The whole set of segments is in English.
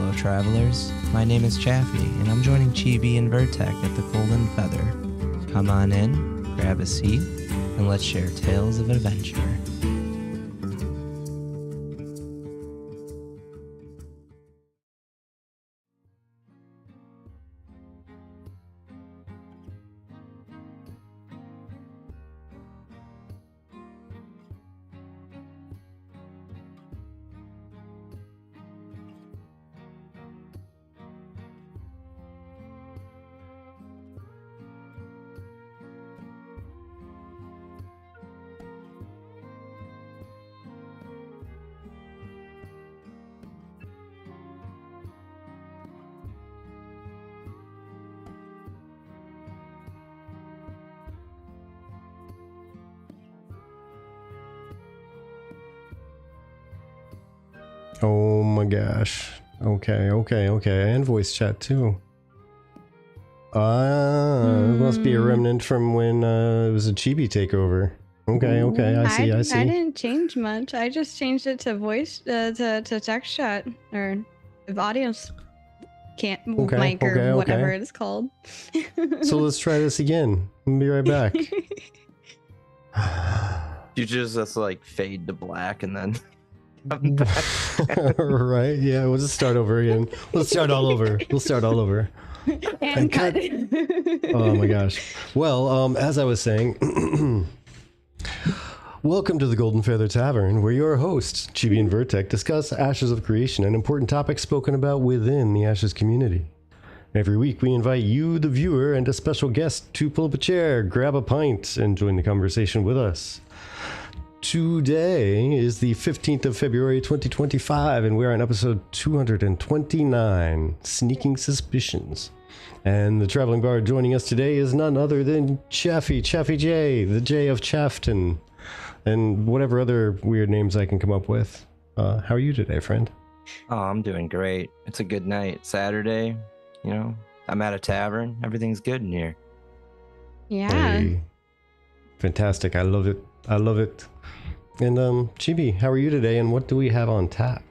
fellow travelers. My name is Chaffy, and I'm joining Chibi and Vertec at the Golden Feather. Come on in, grab a seat, and let's share tales of adventure. Oh my gosh. Okay. And voice chat too. It must be a remnant from when it was a chibi takeover. Okay, I see. I didn't change much. I just changed it to voice, to text chat, or if audience can't, mic or whatever it is called. So let's try this again. I'll be right back. You just like fade to black and then... Right, yeah, we'll just start over again. We'll start all over. And cut. Oh my gosh. Well, as I was saying, welcome to the Golden Feather Tavern, where your hosts, Chibi and Vertec, discuss Ashes of Creation and important topics spoken about within the Ashes community. Every week, we invite you, the viewer, and a special guest to pull up a chair, grab a pint, and join the conversation with us. Today is the 15th of February 2025, and we're on episode 229, Sneaking Suspicions. And the traveling bard joining us today is none other than ChaffyJay, the J of Chafton, and whatever other weird names I can come up with. How are you today, friend? Oh, I'm doing great. It's a good night. Saturday, you know, I'm at a tavern. Everything's good in here. Yeah. Hey, fantastic. I love it. And Chibi, how are you today, and what do we have on tap?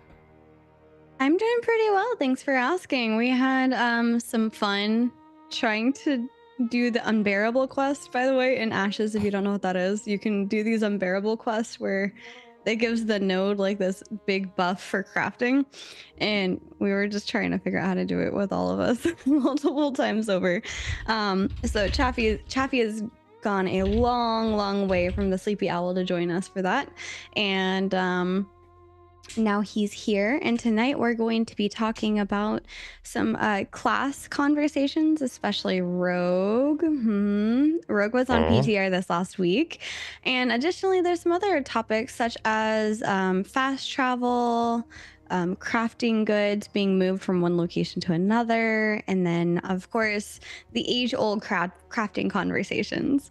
I'm doing pretty well, thanks for asking. We had some fun trying to do the unbearable quest, by the way, in Ashes. If you don't know what that is, you can do these unbearable quests where it gives the node like this big buff for crafting, and we were just trying to figure out how to do it with all of us multiple times over. So Chaffy is gone a long way from the sleepy owl to join us for that, and now he's here, and tonight we're going to be talking about some class conversations, especially Rogue. Rogue was on PTR this last week, and additionally there's some other topics such as fast travel, crafting goods being moved from one location to another, and then of course the age-old crafting conversations,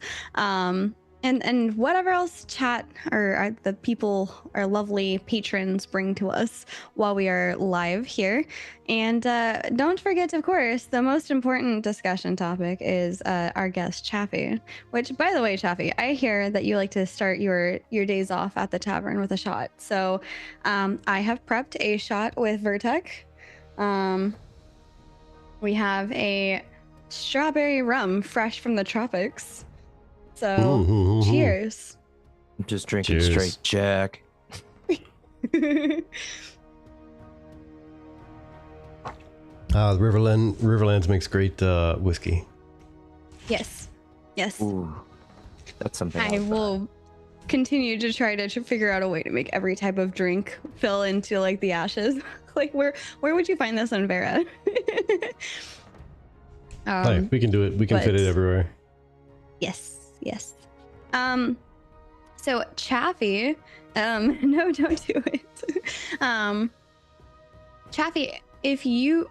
and whatever else chat or the people, our lovely patrons, bring to us while we are live here. And don't forget, of course, the most important discussion topic is our guest Chaffy, which, by the way, Chaffy, I hear that you like to start your days off at the tavern with a shot. So I have prepped a shot with Vertec. We have a strawberry rum fresh from the tropics. So cheers. I'm just drinking straight Jack. Riverlands makes great whiskey. Yes. Ooh, that's something I will continue to try to figure out a way to make every type of drink fill into like the Ashes. Like where would you find this on Vera? We can do it. We can fit it everywhere. Yes. So Chaffy, no, don't do it. Chaffy, if you,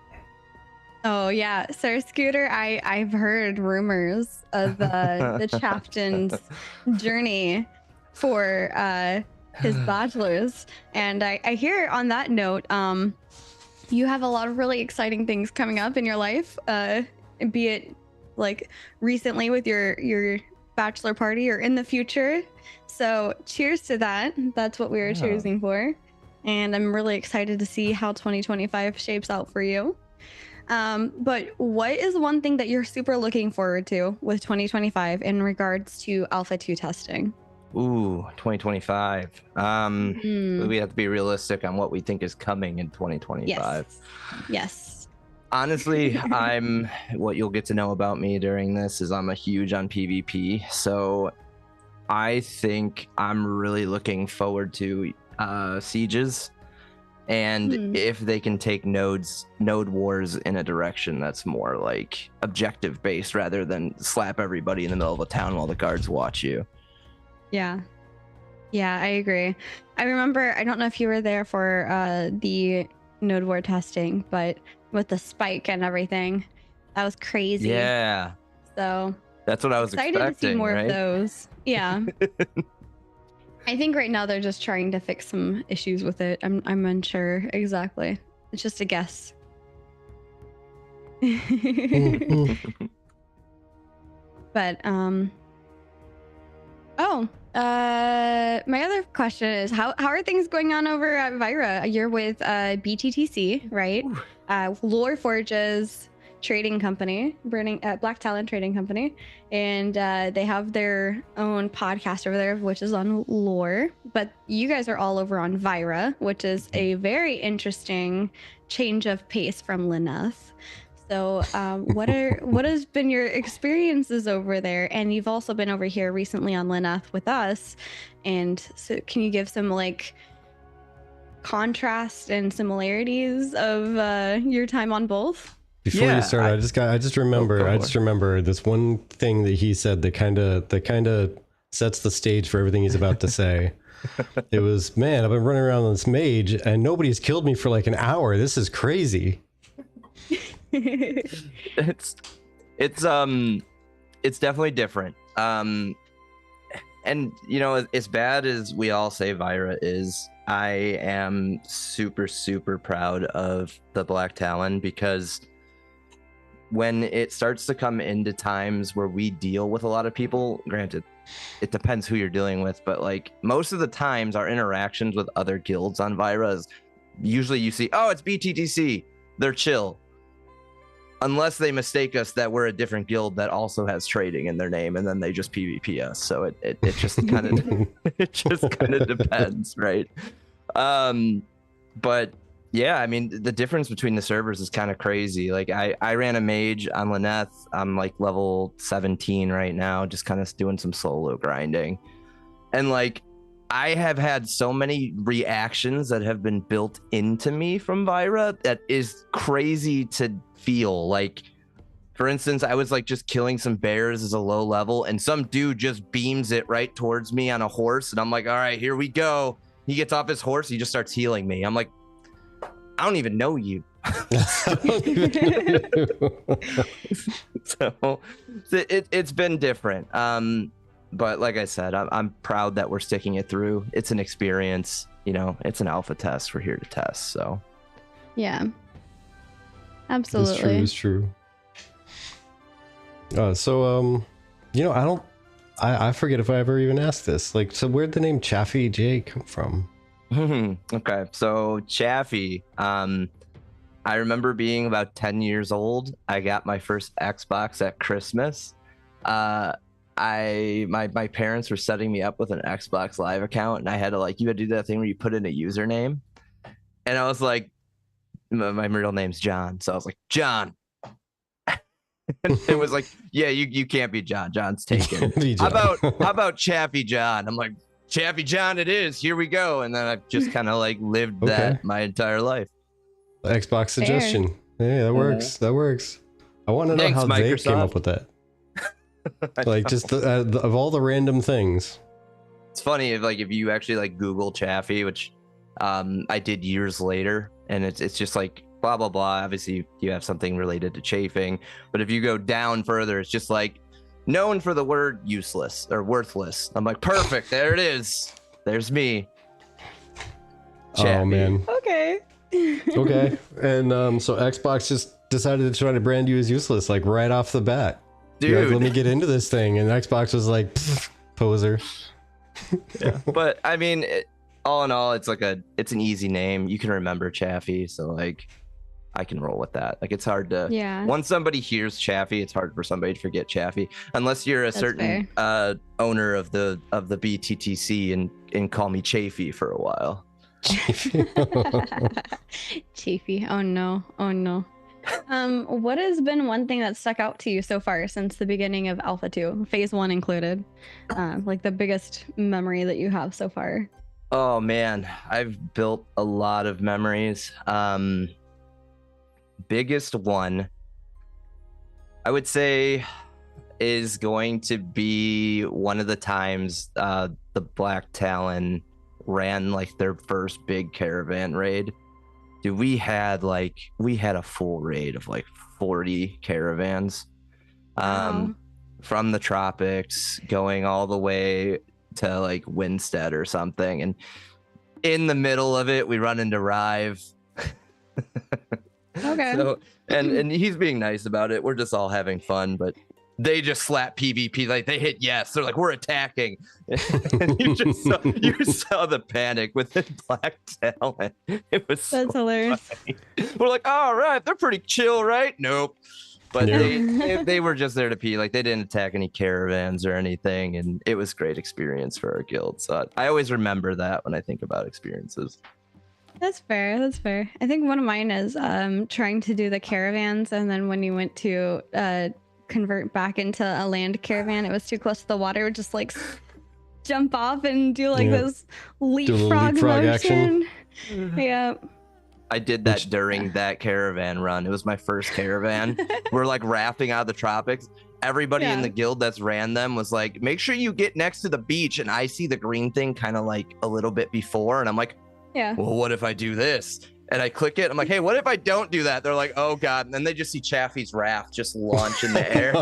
oh yeah, Sir Scooter, I've heard rumors of the Chafton's journey for his bachelor's, and I hear on that note, you have a lot of really exciting things coming up in your life, be it like recently with your bachelor party or in the future. So cheers to that. That's what we were choosing for. and I'm really excited to see how 2025 shapes out for you. But what is one thing that you're super looking forward to with 2025 in regards to Alpha 2 testing? Ooh, 2025. We have to be realistic on what we think is coming in 2025. Yes. Honestly, what you'll get to know about me during this is I'm a huge on PvP. So I think I'm really looking forward to sieges. And if they can take node wars in a direction that's more like objective based rather than slap everybody in the middle of a town while the guards watch you. Yeah, I agree. I remember, I don't know if you were there for the node war testing, but with the spike and everything, that was crazy. Yeah. So that's what I was excited expecting, to see more right? of those. Yeah. I think right now they're just trying to fix some issues with it. I'm unsure exactly. It's just a guess. But my other question is how are things going on over at Vira? You're with BTTC, right? Lore Forge's trading company, Black Talon Trading Company, and they have their own podcast over there, which is on lore. But you guys are all over on Vira, which is a very interesting change of pace from Lineth. So, what has been your experiences over there? And you've also been over here recently on Lineth with us, and so can you give some like contrast and similarities of your time on both? Before you start, I just remember this one thing that he said that kind of sets the stage for everything he's about to say. It was, man, I've been running around on this mage and nobody's killed me for like an hour. This is crazy. It's definitely different. And you know, as bad as we all say Vira is, I am super, super proud of the Black Talon, because when it starts to come into times where we deal with a lot of people, granted, it depends who you're dealing with, but like most of the times our interactions with other guilds on Vira is usually you see, oh, it's BTTC, they're chill. Unless they mistake us that we're a different guild that also has trading in their name, and then they just PvP us. So it just kind of it just kind of depends, right? But yeah, I mean, the difference between the servers is kind of crazy. Like I ran a mage on Lineth. I'm like level 17 right now, just kind of doing some solo grinding. And like I have had so many reactions that have been built into me from Vira that is crazy to feel. Like, for instance, I was like just killing some bears as a low level, and some dude just beams it right towards me on a horse, and I'm like, all right, here we go. He gets off his horse, he just starts healing me. I'm like, I don't even know you. So it's been different. But like I said, I'm proud that we're sticking it through. It's an experience, you know, it's an alpha test. We're here to test. So yeah, absolutely. It's true. You know, I forget if I ever even asked this. Like, so where'd the name ChaffyJay come from? Okay, so Chaffy, I remember being about 10 years old. I got my first Xbox at Christmas. My parents were setting me up with an Xbox Live account, and I had to you had to do that thing where you put in a username, and I was like, my real name's John, so I was like, John. And it was like, yeah, you can't be John. John's taken. How about Chaffy John? I'm like, Chaffy John it is. Here we go. And then I've just kind of lived that my entire life. Xbox suggestion. Yeah, that works. That works. I want to know how they came up with that. Just of all the random things. It's funny if you actually Google Chaffy, which I did years later, and it's just blah blah blah. Obviously you have something related to chafing, but if you go down further, it's just known for the word useless or worthless. I'm like, perfect, there it is. There's me. Chaffy. Oh man. Okay. Okay. And so Xbox just decided to try to brand you as useless right off the bat. Dude, let me get into this thing, and Xbox was like, poser. Yeah. But I mean, all in all, it's an easy name. You can remember Chaffy, so like I can roll with that. Like it's hard to once somebody hears Chaffy, it's hard for somebody to forget Chaffy unless you're a certain owner of the BTTC and call me Chafy for a while. Chafy. Oh no. What has been one thing that stuck out to you so far since the beginning of Alpha 2, Phase 1 included? Like the biggest memory that you have so far? Oh man, I've built a lot of memories. Biggest one, I would say, is going to be one of the times the Black Talon ran like their first big caravan raid. Dude, we had a full raid of like 40 caravans. From the tropics going all the way to like Winstead or something, and in the middle of it we run into Rive. Okay. So and he's being nice about it. We're just all having fun, but they just slap PvP, like they hit yes. They're like, we're attacking. And you saw the panic within Black Talon. It was that's hilarious. Funny. We're like, all right, they're pretty chill, right? Nope. But they were just there to pee. Like they didn't attack any caravans or anything, and it was a great experience for our guild. So I always remember that when I think about experiences. That's fair. I think one of mine is trying to do the caravans, and then when you went to convert back into a land caravan, it was too close to the water. It would just like jump off and do like this leapfrog motion. Yeah. I did that during that caravan run. It was my first caravan. We're like rafting out of the tropics. Everybody in the guild that's ran them was like, make sure you get next to the beach. And I see the green thing kind of like a little bit before. And I'm like, well, what if I do this? And I click it. I'm like, hey, what if I don't do that? They're like, oh God. And then they just see Chaffy's raft just launch in the air.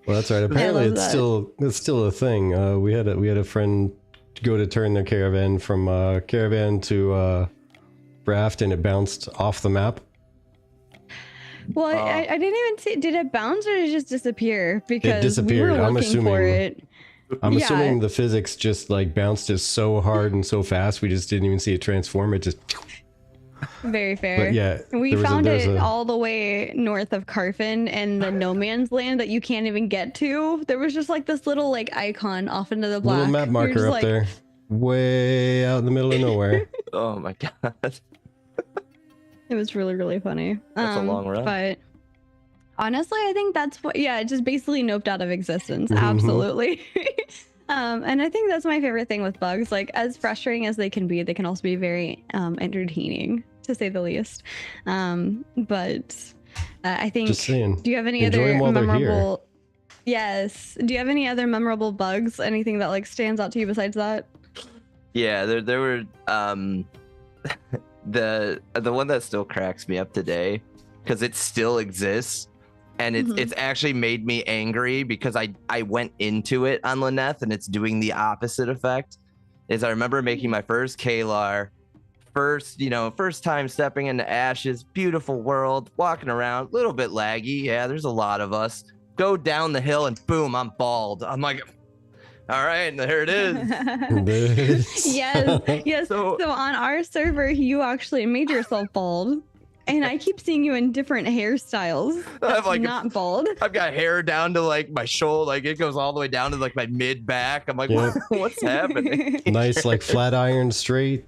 Well, that's right. Apparently it's still a thing. We had a friend go to turn their caravan from caravan to raft, and it bounced off the map. Well, I didn't even see. Did it bounce or did it just disappear? Because it disappeared. We were looking for it. I'm assuming the physics just like bounced it so hard and so fast, we just didn't even see it transform. It just. Very fair. But yeah, we found it all the way north of Carfin and the no man's land that you can't even get to. There was just like this little like icon off into the black. Little map marker up there, way out in the middle of nowhere. Oh my God. It was really, really funny. That's a long run. But honestly, I think that's what, it just basically noped out of existence. Absolutely. And I think that's my favorite thing with bugs. Like, as frustrating as they can also be very entertaining, to say the least. But I think, just saying, do you have any other memorable? Yes. Do you have any other memorable bugs? Anything that like stands out to you besides that? Yeah, there were the one that still cracks me up today, because it still exists. And it's actually made me angry because I went into it on Lyneth and it's doing the opposite effect. Is I remember making my first Kalar, first time stepping into Ashes, beautiful world, walking around, a little bit laggy. Yeah, there's a lot of us. Go down the hill and boom, I'm bald. I'm like, all right, there it is. Yes. So on our server, you actually made yourself bald. And I keep seeing you in different hairstyles. That's like not bald. I've got hair down to like my shoulder, like it goes all the way down to like my mid back. I'm like, what's happening? Nice, like flat iron straight.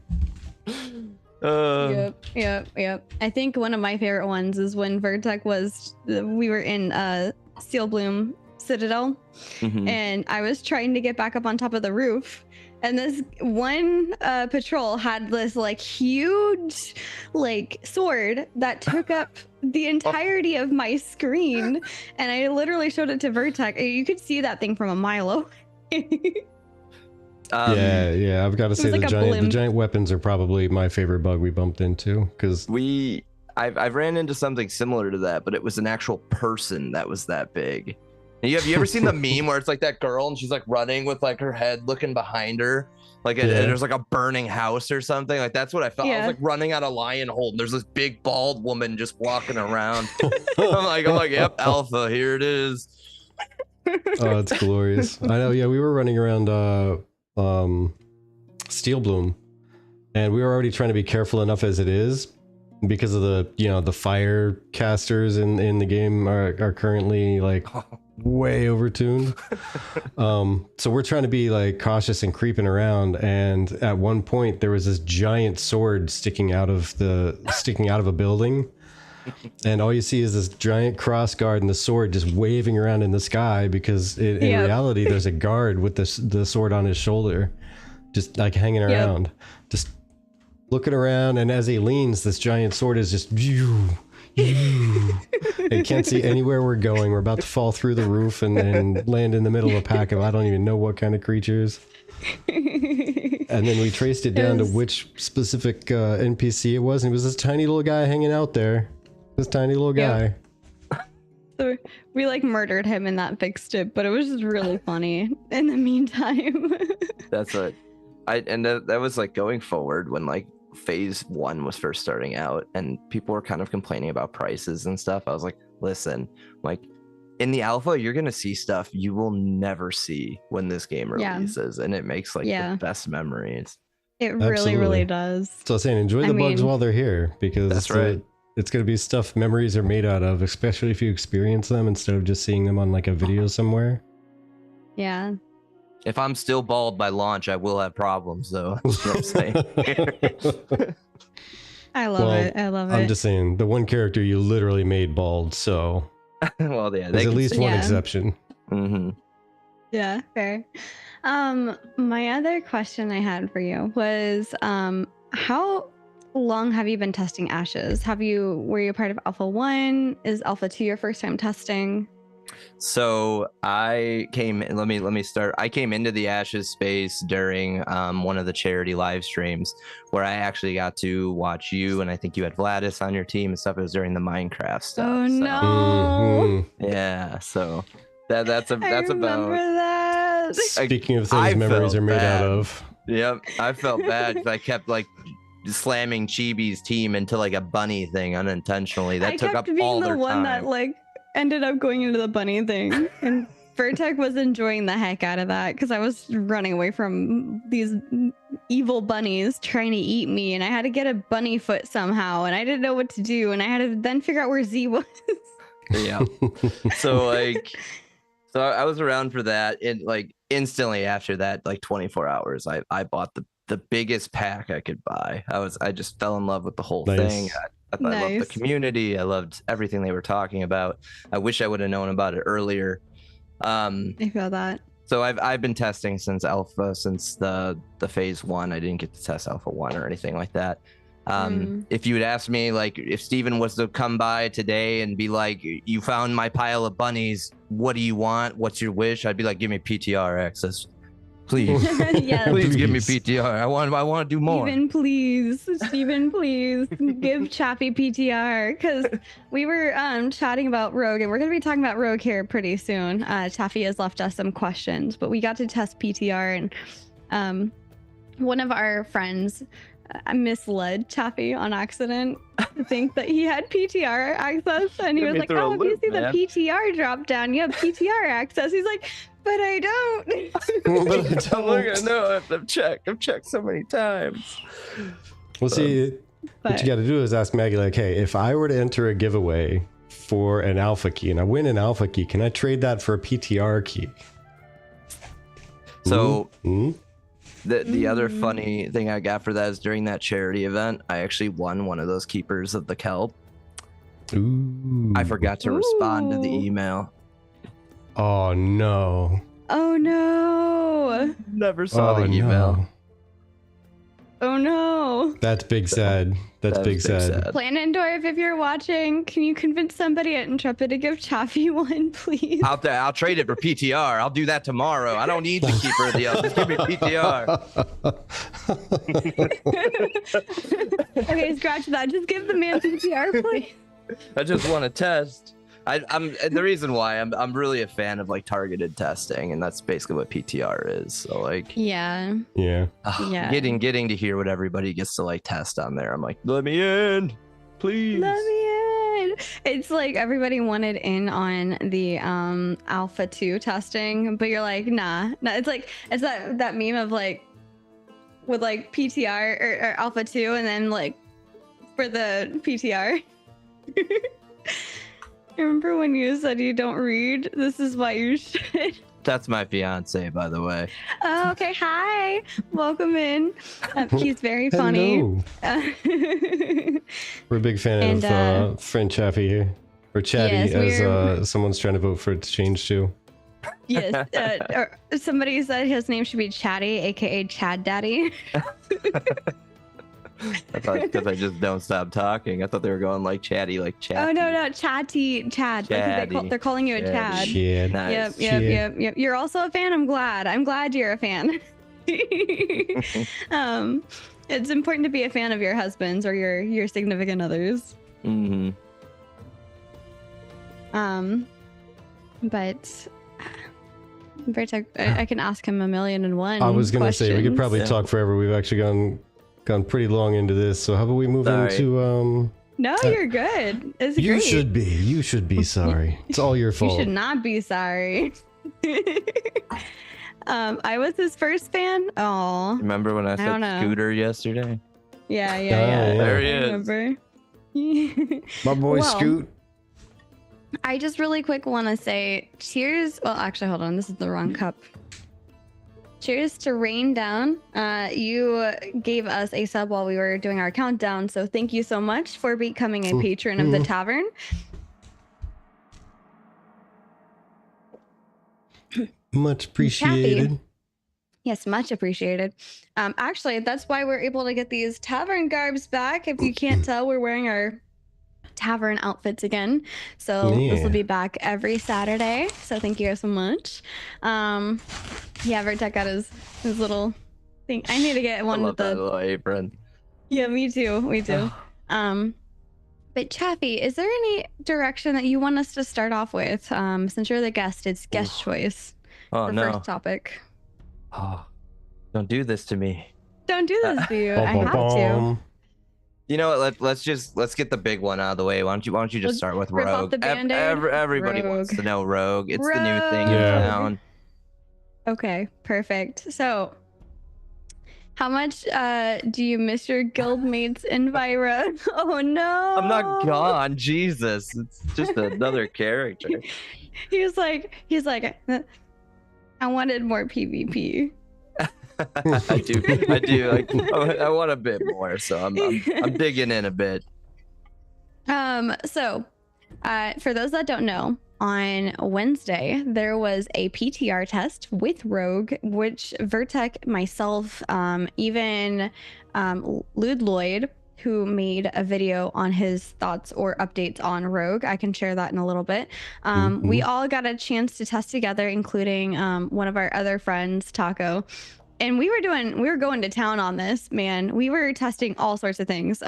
Yep. I think one of my favorite ones is when we were in Steel Bloom Citadel, and I was trying to get back up on top of the roof. And this one patrol had this like huge like sword that took up the entirety of my screen. And I literally showed it to Vertec. You could see that thing from a mile away. I've got to say the giant weapons are probably my favorite bug we bumped into, because I've ran into something similar to that, but it was an actual person that was that big. Have you ever seen the meme where it's like that girl and she's like running with like her head looking behind her, like there's like a burning house or something? Like that's what I felt. I was like running out of Lionhold and there's this big bald woman just walking around. I'm like, yep, Alpha, here it is. Oh, it's glorious. I know. Yeah, we were running around Steel Bloom, and we were already trying to be careful enough as it is because of the fire casters in the game are currently like way overtuned. So we're trying to be like cautious and creeping around, and at one point there was this giant sword sticking out of a building. And all you see is this giant cross guard and the sword just waving around in the sky because in reality there's a guard with the sword on his shoulder, just like hanging around, just looking around. And as he leans, this giant sword is just and you can't see anywhere we're going. We're about to fall through the roof and land in the middle of a pack of I don't even know what kind of creatures. And then we traced it down to which specific NPC it was, and it was this tiny little guy hanging out there. This tiny little guy. So we like murdered him and that fixed it, but it was just really funny in the meantime. That's what that was like going forward when like phase 1 was first starting out and people were kind of complaining about prices and stuff. I was like, listen, like in the alpha, you're going to see stuff you will never see when this game releases. And it makes like the best memories. It really, really does. So I was saying, enjoy the bugs while they're here, because that's right. It's going to be stuff memories are made out of, especially if you experience them instead of just seeing them on like a video somewhere. Yeah. If I'm still bald by launch, I will have problems, though. That's what I'm saying. I love it. I love it. I'm just saying, the one character you literally made bald, so... Well, yeah. There's at least one exception. Mm-hmm. Yeah, fair. My other question I had for you was, how long have you been testing Ashes? Were you a part of Alpha 1? Is Alpha 2 your first time testing? So let me start. I came into the Ashes space during one of the charity live streams where I actually got to watch you, and I think you had Vladis on your team and stuff. It was during the Minecraft stuff. Oh so. no. Yeah, so that's about that. Speaking of things memories are made out of. Yep, I felt bad because I kept like slamming Chibi's team into like a bunny thing unintentionally. That took up all their time. I kept being the one that like ended up going into the bunny thing, and Vertec was enjoying the heck out of that because I was running away from these evil bunnies trying to eat me, and I had to get a bunny foot somehow, and I didn't know what to do, and I had to then figure out where Z was. Yeah. So I was around for that, and like instantly after that, like 24 hours, I bought the biggest pack I could buy. I just fell in love with the whole thing. I loved the community. I loved everything they were talking about. I wish I would have known about it earlier. I feel that. So I've been testing since alpha, since the phase 1. I didn't get to test alpha 1 or anything like that. If you would ask me, like, if Steven was to come by today and be like, you found my pile of bunnies, what do you want? What's your wish? I'd be like, give me PTR access. Please. Yes. Please give me PTR. I want to do more. Steven, please give Chaffy PTR, because we were chatting about Rogue, and we're going to be talking about Rogue here pretty soon. Chaffy has left us some questions, but we got to test PTR, and one of our friends misled Chaffy on accident to think that he had PTR access, and he was like, oh, if you see the PTR drop down, you have PTR access. He's like, but I don't. But I don't. Look, no, I've checked so many times. Well, see, what you got to do is ask Maggie, like, hey, if I were to enter a giveaway for an alpha key and I win an alpha key, can I trade that for a PTR key? So the other funny thing I got for that is during that charity event, I actually won one of those keepers of the kelp. Ooh. I forgot to respond to the email. Oh no. Oh no. Never saw the email. No. Oh no. That's big sad. That's big sad. Planendorf, if you're watching, can you convince somebody at Intrepid to give Chaffy one, please? I'll trade it for PTR. I'll do that tomorrow. I don't need the keeper of the elf. Just give me PTR. Okay, scratch that. Just give the man PTR, please. I just want to test. I'm the reason why I'm really a fan of like targeted testing, and that's basically what PTR is. So like yeah. Getting to hear what everybody gets to like test on there. I'm like, let me in, please. Let me in. It's like everybody wanted in on the Alpha 2 testing, but you're like, nah. It's like it's that meme of like with like PTR or Alpha 2 and then like for the PTR. Remember when you said you don't read? This is why you should. That's my fiance, by the way. Oh, okay. Hi. Welcome in. He's very funny. We're a big fan of friend Chaffy here. Or Chatty, yes, as someone's trying to vote for it to change to. Yes. Or somebody said his name should be Chatty, aka Chad Daddy. I thought because I just don't stop talking. I thought they were going like chatty, like chat. Oh no, Chatty, Chad. Like they're calling you a Chad. Chad. Nice. Yep. You're also a fan. I'm glad you're a fan. It's important to be a fan of your husbands or your significant others. Mm-hmm. But I can ask him 1,000,001. I was gonna say we could questions. probably talk forever. We've actually gone pretty long into this, so how about we move into No, you're good. It's you great. You should be sorry. It's all your fault. You should not be sorry. I was his first fan. Oh, Remember when I don't said know. Scooter yesterday? yeah. There he I is. remember. My boy Well, Scoot. I just really quick want to say cheers. Well, actually, hold on. This is the wrong cup. Cheers to Rain Down. You gave us a sub while we were doing our countdown, so thank you so much for becoming a patron of the tavern. Much appreciated. Yes, much appreciated. Actually, that's why we're able to get these tavern garbs back. If you can't tell, we're wearing our tavern outfits again. So this will be back every Saturday. So thank you so much. Yeah, Vertec got his little thing. I need to get one I love with the that little apron. Yeah, me too. But Chaffy, is there any direction that you want us to start off with? Since you're the guest, it's guest choice Oh for no! first topic. Oh, don't do this to me. Don't do this to you. I have to. You know what? Let's get the big one out of the way. Why don't you just Let's start with rip off Rogue? the Band-Aid. Everybody Rogue. wants to know Rogue. It's the new thing in Yeah. town. Okay, perfect. So, how much do you miss your guildmates in Vira? Oh no! I'm not gone. Jesus, it's just another character. He's like, I wanted more PvP. I do. I want a bit more, so I'm digging in a bit. So, for those that don't know, on Wednesday there was a PTR test with Rogue, which Vertec, myself, even Lude Lloyd, who made a video on his thoughts or updates on Rogue. I can share that in a little bit. We all got a chance to test together, including one of our other friends, Taco. And we were going to town on this, man. We were testing all sorts of things.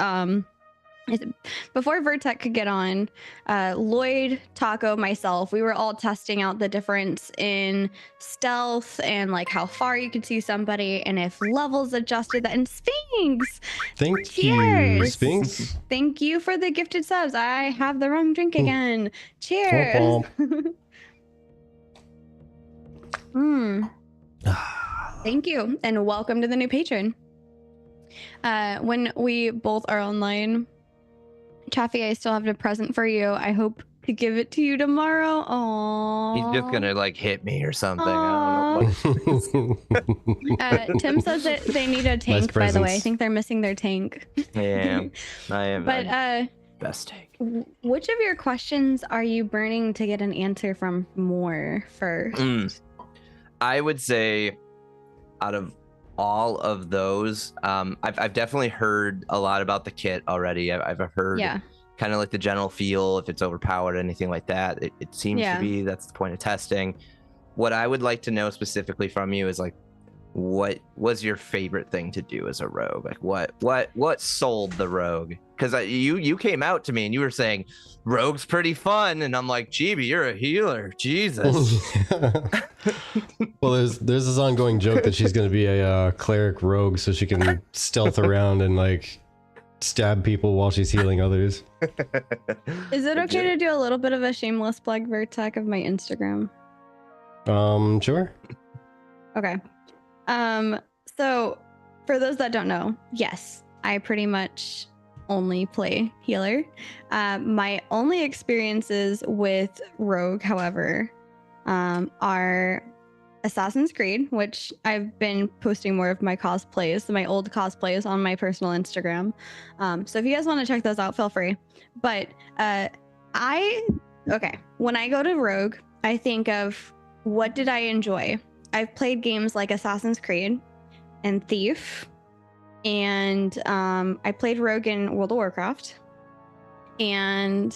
Before Vertec could get on, Lloyd, Taco, myself, we were all testing out the difference in stealth and like how far you could see somebody and if levels adjusted that. And Sphinx! Thank you, Cheers. Sphinx. Thank you for the gifted subs. I have the wrong drink again. Cheers. Thank you, and welcome to the new patron. When we both are online, Chaffy, I still have a present for you. I hope to give it to you tomorrow. Oh, He's just gonna like hit me or something. I don't know what. Tim says that they need a tank. By the way, I presents. think they're missing their tank. Yeah, I am. But best take. which of your questions are you burning to get an answer from more first? I would say, out of all of those, I've definitely heard a lot about the kit already. I've heard kind of like the general feel, if it's overpowered, anything like that. It seems to be. That's the point of testing. What I would like to know specifically from you is like, what was your favorite thing to do as a rogue? Like what sold the rogue? Because you came out to me and you were saying rogue's pretty fun, and I'm like, Chibi, you're a healer, Jesus. Well, there's this ongoing joke that she's going to be a cleric rogue so she can stealth around and like stab people while she's healing others. Is it okay to do a little bit of a shameless plug, Vertec, of my Instagram? Sure. Okay. So for those that don't know, yes, I pretty much only play healer. My only experiences with Rogue, however, are Assassin's Creed, which I've been posting more of my cosplays, my old cosplays on my personal Instagram. So if you guys want to check those out, feel free. But when I go to Rogue, I think of what did I enjoy? I've played games like Assassin's Creed and Thief, and I played Rogue in World of Warcraft. And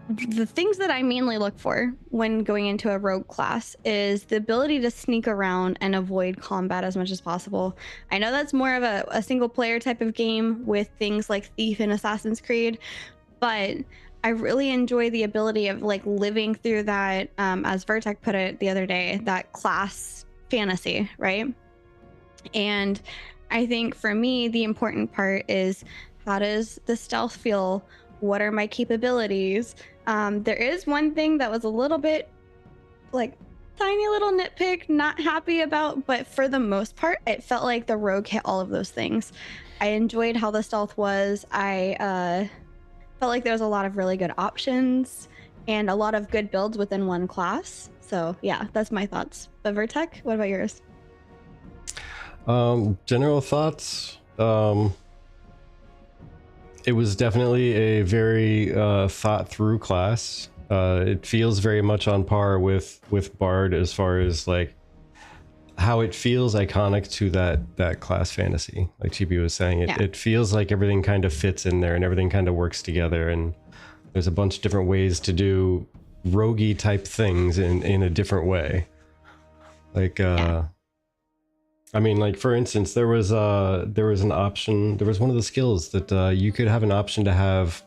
the things that I mainly look for when going into a rogue class is the ability to sneak around and avoid combat as much as possible. I know that's more of a single player type of game with things like Thief and Assassin's Creed, but I really enjoy the ability of like living through that, as Vertec put it the other day, that class fantasy, right? And I think for me, the important part is, how does the stealth feel? What are my capabilities? There is one thing that was a little bit like tiny little nitpick, not happy about, but for the most part, it felt like the rogue hit all of those things. I enjoyed how the stealth was. I felt like there was a lot of really good options and a lot of good builds within one class. So yeah, that's my thoughts. But Vertec, what about yours? General thoughts. It was definitely a very thought through class. It feels very much on par with Bard as far as like how it feels iconic to that class fantasy. Like Chibi was saying, it feels like everything kind of fits in there and everything kind of works together, and there's a bunch of different ways to do roguey type things in a different way. Like I mean, like for instance, there was an option. There was one of the skills that you could have an option to have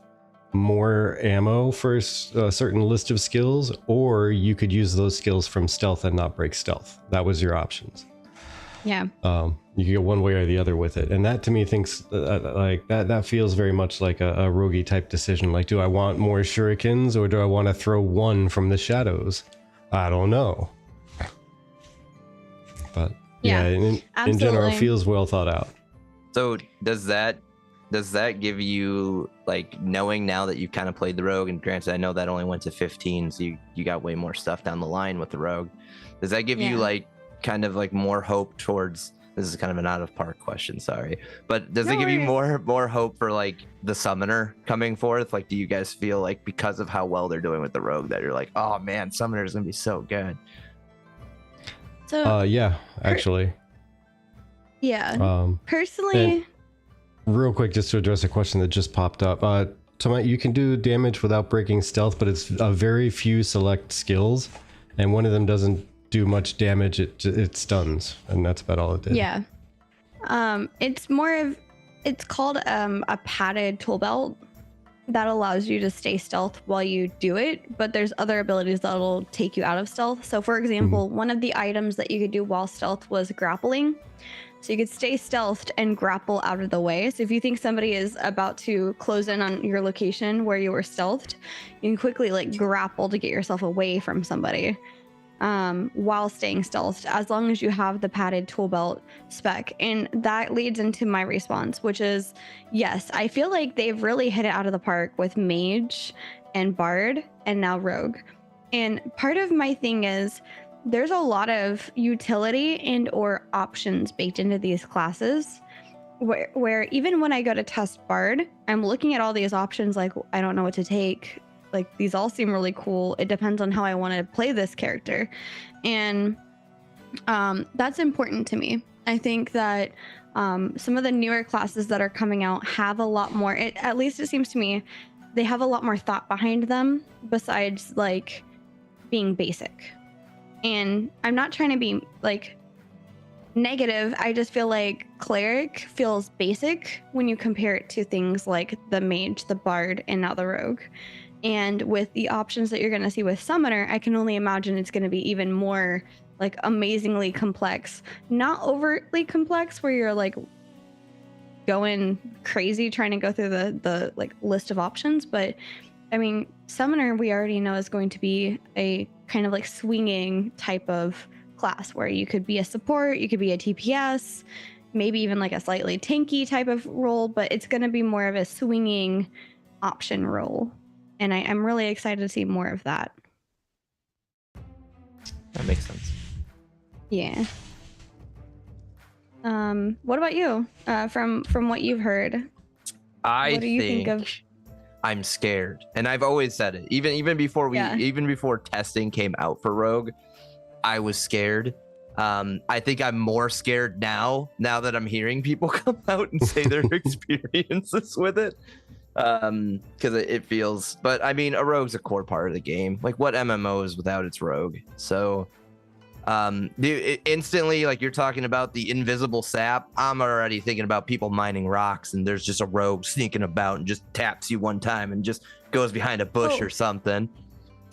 more ammo for a certain list of skills, or you could use those skills from stealth and not break stealth. That was your options. Yeah. You could go one way or the other with it, and that to me thinks like that feels very much like a roguey type decision. Like, do I want more shurikens or do I want to throw one from the shadows? I don't know. But yeah, in general, feels well thought out. So does that give you, like, knowing now that you've kind of played the rogue, and granted I know that only went to 15, so you got way more stuff down the line with the rogue, does that give you like kind of like more hope towards, this is kind of an out of park question, sorry, but does it give you more hope for like the summoner coming forth? Like, do you guys feel like because of how well they're doing with the rogue that you're like, oh man, summoner is gonna be so good? So yeah, actually. Yeah. Personally, real quick, just to address a question that just popped up. Tomite, you can do damage without breaking stealth, but it's a very few select skills, and one of them doesn't do much damage. It stuns, and that's about all it did. Yeah. It's more of, it's called a padded tool belt that allows you to stay stealth while you do it, but there's other abilities that'll take you out of stealth. So for example, one of the items that you could do while stealth was grappling. So you could stay stealthed and grapple out of the way. So if you think somebody is about to close in on your location where you were stealthed, you can quickly like grapple to get yourself away from somebody while staying stealthed, as long as you have the padded tool belt spec. And that leads into my response, which is, yes, I feel like they've really hit it out of the park with Mage and Bard and now Rogue. And part of my thing is, there's a lot of utility and or options baked into these classes where even when I go to test Bard, I'm looking at all these options like, I don't know what to take. Like, these all seem really cool. It depends on how I want to play this character. And that's important to me. I think that some of the newer classes that are coming out have a lot more, at least it seems to me, they have a lot more thought behind them besides like being basic. And I'm not trying to be like negative. I just feel like cleric feels basic when you compare it to things like the mage, the bard, and now the rogue. And with the options that you're going to see with summoner, I can only imagine it's going to be even more like amazingly complex, not overtly complex where you're like going crazy trying to go through the like list of options. But I mean, summoner we already know is going to be a kind of like swinging type of class where you could be a support, you could be a TPS, maybe even like a slightly tanky type of role, but it's going to be more of a swinging option role. And I'm really excited to see more of that. That makes sense. Yeah. What about you? From what you've heard, I what do you think of? I'm scared, and I've always said it. Even before even before testing came out for Rogue, I was scared. I think I'm more scared now that I'm hearing people come out and say their experiences with it. Because it feels, but I mean, a rogue's a core part of the game. Like, what MMO is without its rogue? So instantly, like, you're talking about the invisible sap, I'm already thinking about people mining rocks, and there's just a rogue sneaking about and just taps you one time and just goes behind a bush or something.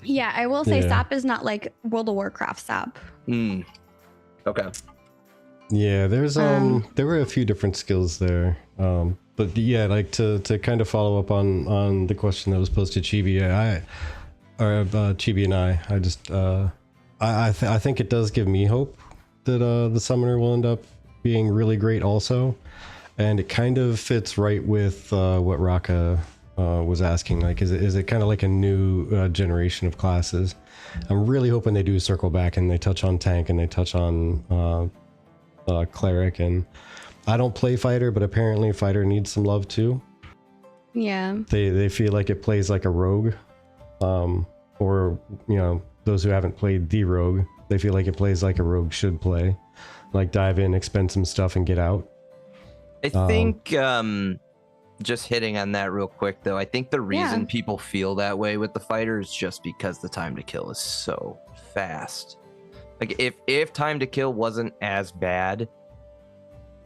Yeah, I will say sap is not like World of Warcraft sap. Okay. Yeah, there's there were a few different skills there. But yeah, like to kind of follow up on the question that was posed to Chibi, Chibi and I just I think it does give me hope that the summoner will end up being really great also, and it kind of fits right with what Raka was asking. Like, is it kind of like a new generation of classes? I'm really hoping they do circle back and they touch on tank and they touch on cleric. And I don't play fighter, but apparently fighter needs some love too. Yeah, they feel like it plays like a rogue, or you know, those who haven't played the rogue, they feel like it plays like a rogue should play, like dive in, expend some stuff, and get out. I think just hitting on that real quick though, I think the reason people feel that way with the fighter is just because the time to kill is so fast. Like, if time to kill wasn't as bad,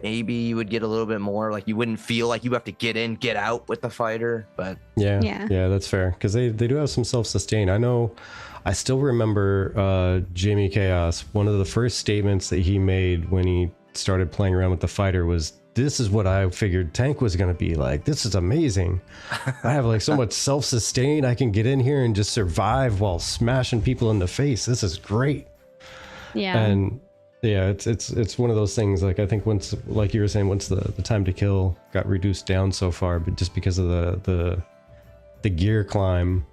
maybe you would get a little bit more, like, you wouldn't feel like you have to get in, get out with the fighter. But yeah, that's fair, because they do have some self-sustain. I still remember Jamie Chaos, one of the first statements that he made when he started playing around with the fighter was, "This is what I figured tank was going to be like. This is amazing. I have like so much self-sustain. I can get in here and just survive while smashing people in the face. This is great." Yeah. And yeah, it's one of those things. Like, I think once, like you were saying, once the time to kill got reduced down so far, but just because of the gear climb,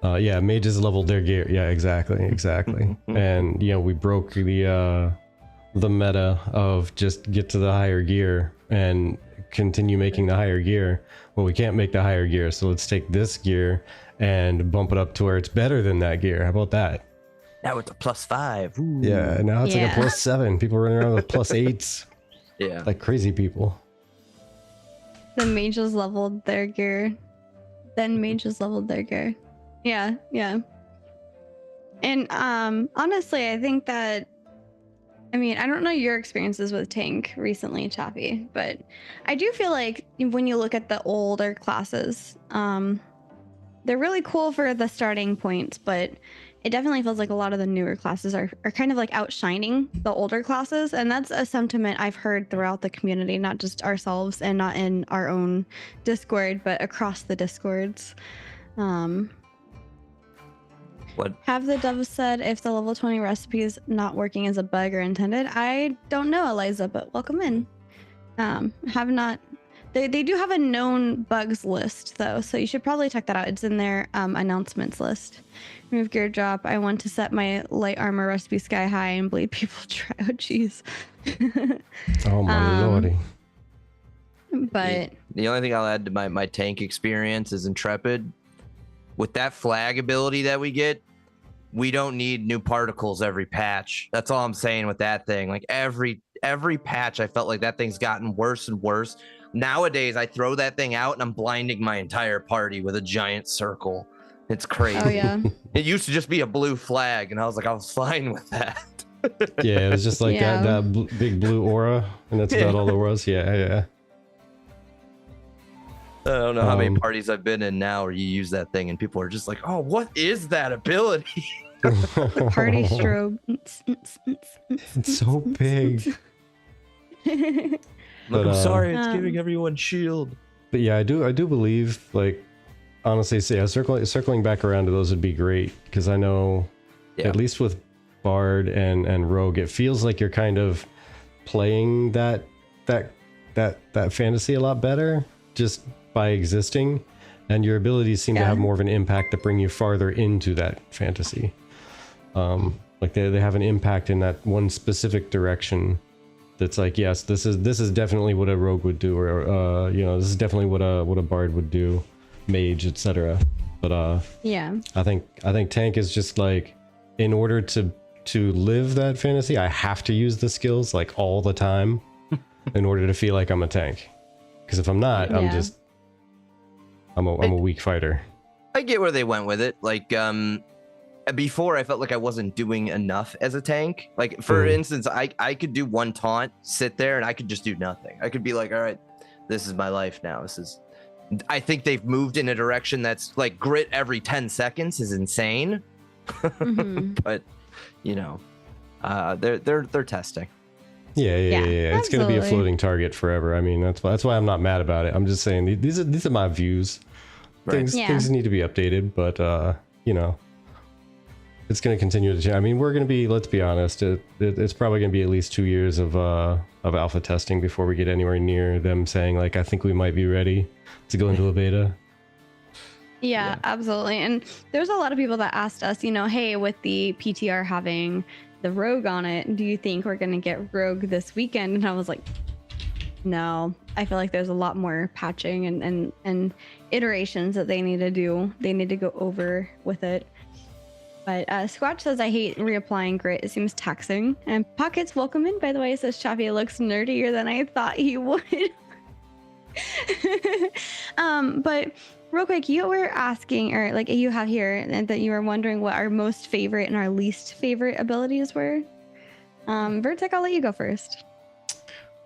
mages leveled their gear. Yeah, exactly. And you know, we broke the meta of just get to the higher gear and continue making the higher gear. Well, we can't make the higher gear, so let's take this gear and bump it up to where it's better than that gear. How about that? Now it's a +5. Ooh. Yeah, now it's like a +7. People running around with +8s. Yeah, like crazy people. The mages leveled their gear. Then mages leveled their gear. Yeah. And honestly, I think that, I mean, I don't know your experiences with tank recently, Chaffy, but I do feel like when you look at the older classes, they're really cool for the starting points, but it definitely feels like a lot of the newer classes are kind of like outshining the older classes. And that's a sentiment I've heard throughout the community, not just ourselves and not in our own Discord, but across the Discords. What have the devs said if the level 20 recipe is not working as a bug or intended? I don't know, Eliza, but welcome in. Have not. They do have a known bugs list though, so you should probably check that out. It's in their announcements list. Remove gear drop. I want to set my light armor recipe sky high and bleed people dry. Oh jeez. Oh my lordy. But the only thing I'll add to my tank experience is Intrepid. With that flag ability that we get, we don't need new particles every patch. That's all I'm saying with that thing. Like, every patch, I felt like that thing's gotten worse and worse. Nowadays, I throw that thing out and I'm blinding my entire party with a giant circle. It's crazy. Oh yeah. It used to just be a blue flag, and I was fine with that. Yeah, it was just like that big blue aura, and that's about all there was. Yeah. I don't know how many parties I've been in now where you use that thing and people are just like, "Oh, what is that ability?" The party strobe. It's so big. Look, But, I'm sorry, it's Um, giving everyone shield. But yeah, I do believe, like, honestly, so yeah, circling back around to those would be great, because I know, Yeah. at least with Bard and Rogue, it feels like you're kind of playing that fantasy a lot better just by existing, and your abilities seem to have more of an impact that bring you farther into that fantasy. Like they have an impact in that one specific direction. That's like, yes, this is definitely what a rogue would do, or this is definitely what a bard would do, mage, etc. But Yeah. I think tank is just like, in order to live that fantasy, I have to use the skills like all the time in order to feel like I'm a tank. Because if I'm not, I'm a weak fighter. I get where they went with it. Like, before I felt like I wasn't doing enough as a tank. Like, for instance, I could do one taunt, sit there, and I could just do nothing. I could be like, all right, this is my life now. I think they've moved in a direction that's like grit every 10 seconds is insane. But, they're testing. Yeah. It's going to be a absolutely. floating target forever. I mean, that's why I'm not mad about it. I'm just saying these are my views. Right. Things need to be updated, but it's going to continue to change. I mean, we're going to be, let's be honest, it's probably going to be at least 2 years of alpha testing before we get anywhere near them saying, like, I think we might be ready to go into a beta. Yeah, absolutely. And there's a lot of people that asked us, hey, with the PTR having the rogue on it, do you think we're going to get rogue this weekend? And I was like, no, I feel like there's a lot more patching and iterations that they need to do. They need to go over with it. But Squatch says, I hate reapplying grit. It seems taxing. And Pockets, welcome in, by the way, says Chaffy looks nerdier than I thought he would. But real quick, you were asking, or like you have here, that you were wondering what our most favorite and our least favorite abilities were. Vertec, I'll let you go first.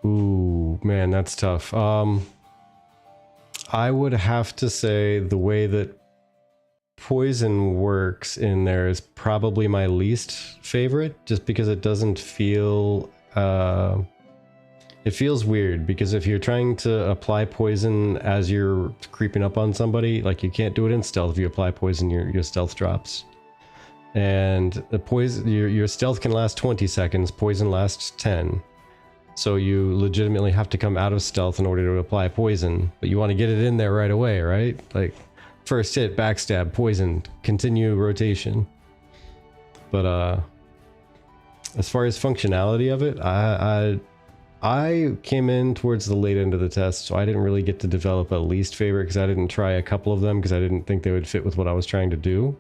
Ooh, man, that's tough. I would have to say the way that poison works in there is probably my least favorite, just because it doesn't feel it feels weird, because if you're trying to apply poison as you're creeping up on somebody, like, you can't do it in stealth. If you apply poison, your stealth drops, and the poison, your stealth can last 20 seconds, poison lasts 10. So you legitimately have to come out of stealth in order to apply poison, but you want to get it in there right away, right? Like, first hit, backstab, poison, continue rotation. But as far as functionality of it, I came in towards the late end of the test, so I didn't really get to develop a least favorite, because I didn't try a couple of them because I didn't think they would fit with what I was trying to do.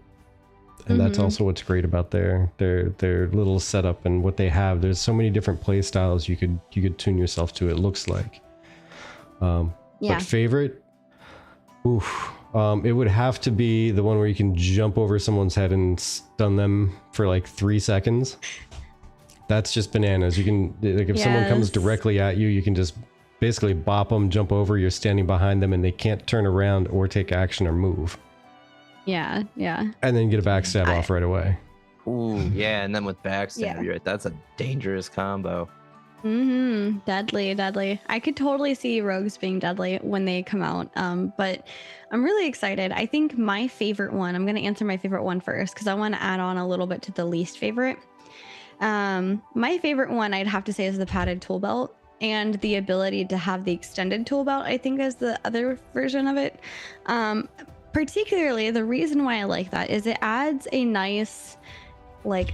And that's also what's great about their little setup and what they have. There's so many different play styles you could tune yourself to, it looks like. But favorite, it would have to be the one where you can jump over someone's head and stun them for like 3 seconds. That's just bananas. You can, like, if someone comes directly at you, you can just basically bop them, jump over, you're standing behind them, and they can't turn around or take action or move. Yeah. And then get a backstab off right away. Ooh, yeah, and then with backstab, you're right, that's a dangerous combo. Deadly. I could totally see rogues being deadly when they come out. But I'm really excited. I think my favorite one, I'm going to answer my favorite one first, because I want to add on a little bit to the least favorite. My favorite one, I'd have to say, is the padded tool belt, and the ability to have the extended tool belt, I think, is the other version of it. Particularly, the reason why I like that is it adds a nice, like,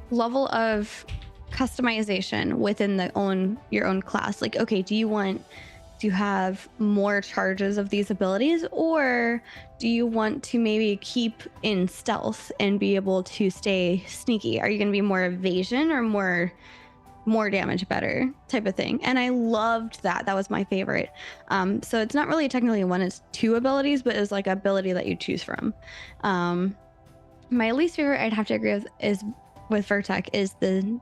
level of customization within your own class. Like, okay, do you want to have more charges of these abilities, or do you want to maybe keep in stealth and be able to stay sneaky? Are you going to be more evasion or more damage better type of thing? And I loved that. That was my favorite. So it's not really technically one, it's two abilities, but it's like ability that you choose from. My least favorite, I'd have to agree with Vertec, is the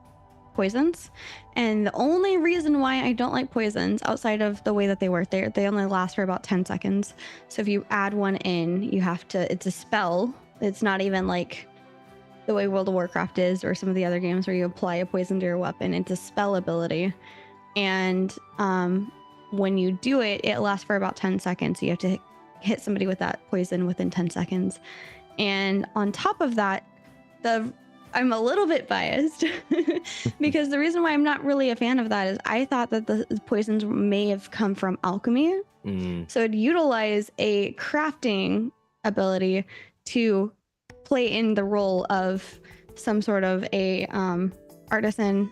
poisons. And the only reason why I don't like poisons, outside of the way that they work, they only last for about 10 seconds. So if you add one in, it's a spell. It's not even like the way World of Warcraft is, or some of the other games where you apply a poison to your weapon. It's a spell ability. And when you do it, it lasts for about 10 seconds. So you have to hit somebody with that poison within 10 seconds. And on top of that, I'm a little bit biased because the reason why I'm not really a fan of that is I thought that the poisons may have come from alchemy. So it'd utilize a crafting ability to play in the role of some sort of a artisan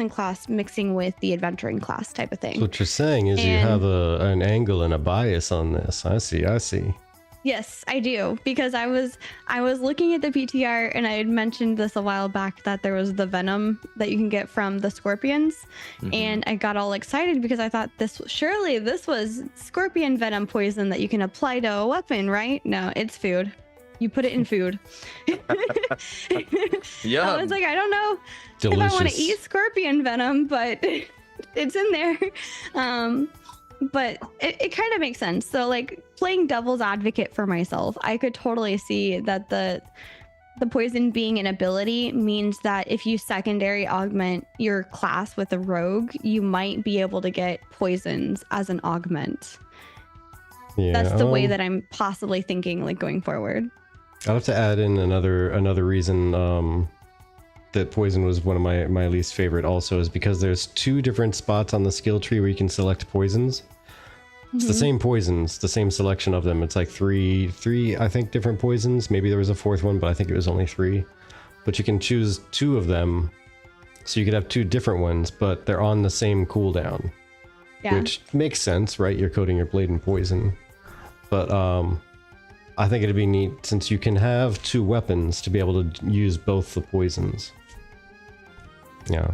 class mixing with the adventuring class type of thing. So what you're saying is you have an angle and a bias on this. I see. Yes, I do, because I was looking at the PTR and I had mentioned this a while back that there was the venom that you can get from the scorpions, and I got all excited because I thought this was scorpion venom poison that you can apply to a weapon, right? No, it's food. You put it in food. Yeah. I was like, I don't know Delicious. if I want to eat scorpion venom, but it's in there. But it kind of makes sense. So like playing devil's advocate for myself, I could totally see that the poison being an ability means that if you secondary augment your class with a rogue, you might be able to get poisons as an augment. Yeah, that's the way that I'm possibly thinking, like, going forward. I'll have to add in another reason that poison was one of my least favorite also is because there's 2 different spots on the skill tree where you can select poisons. It's the same poisons, the same selection of them. It's like three I think different poisons. Maybe there was a 4th one, but I think it was only 3. But you can choose 2 of them, so you could have 2 different ones, but they're on the same cooldown. Yeah. Which makes sense, right? You're coating your blade in poison. But I think it'd be neat since you can have 2 weapons to be able to use both the poisons. Yeah,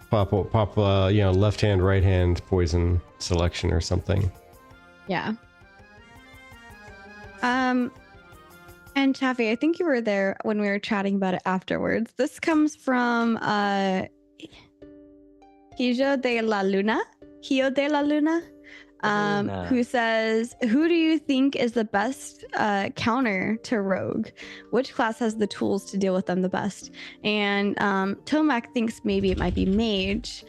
pop left hand, right hand poison selection or something. Yeah. And Chaffy, I think you were there when we were chatting about it afterwards. This comes from Hijo de la Luna, who says, who do you think is the best counter to Rogue? Which class has the tools to deal with them the best? And Tomac thinks maybe it might be Mage,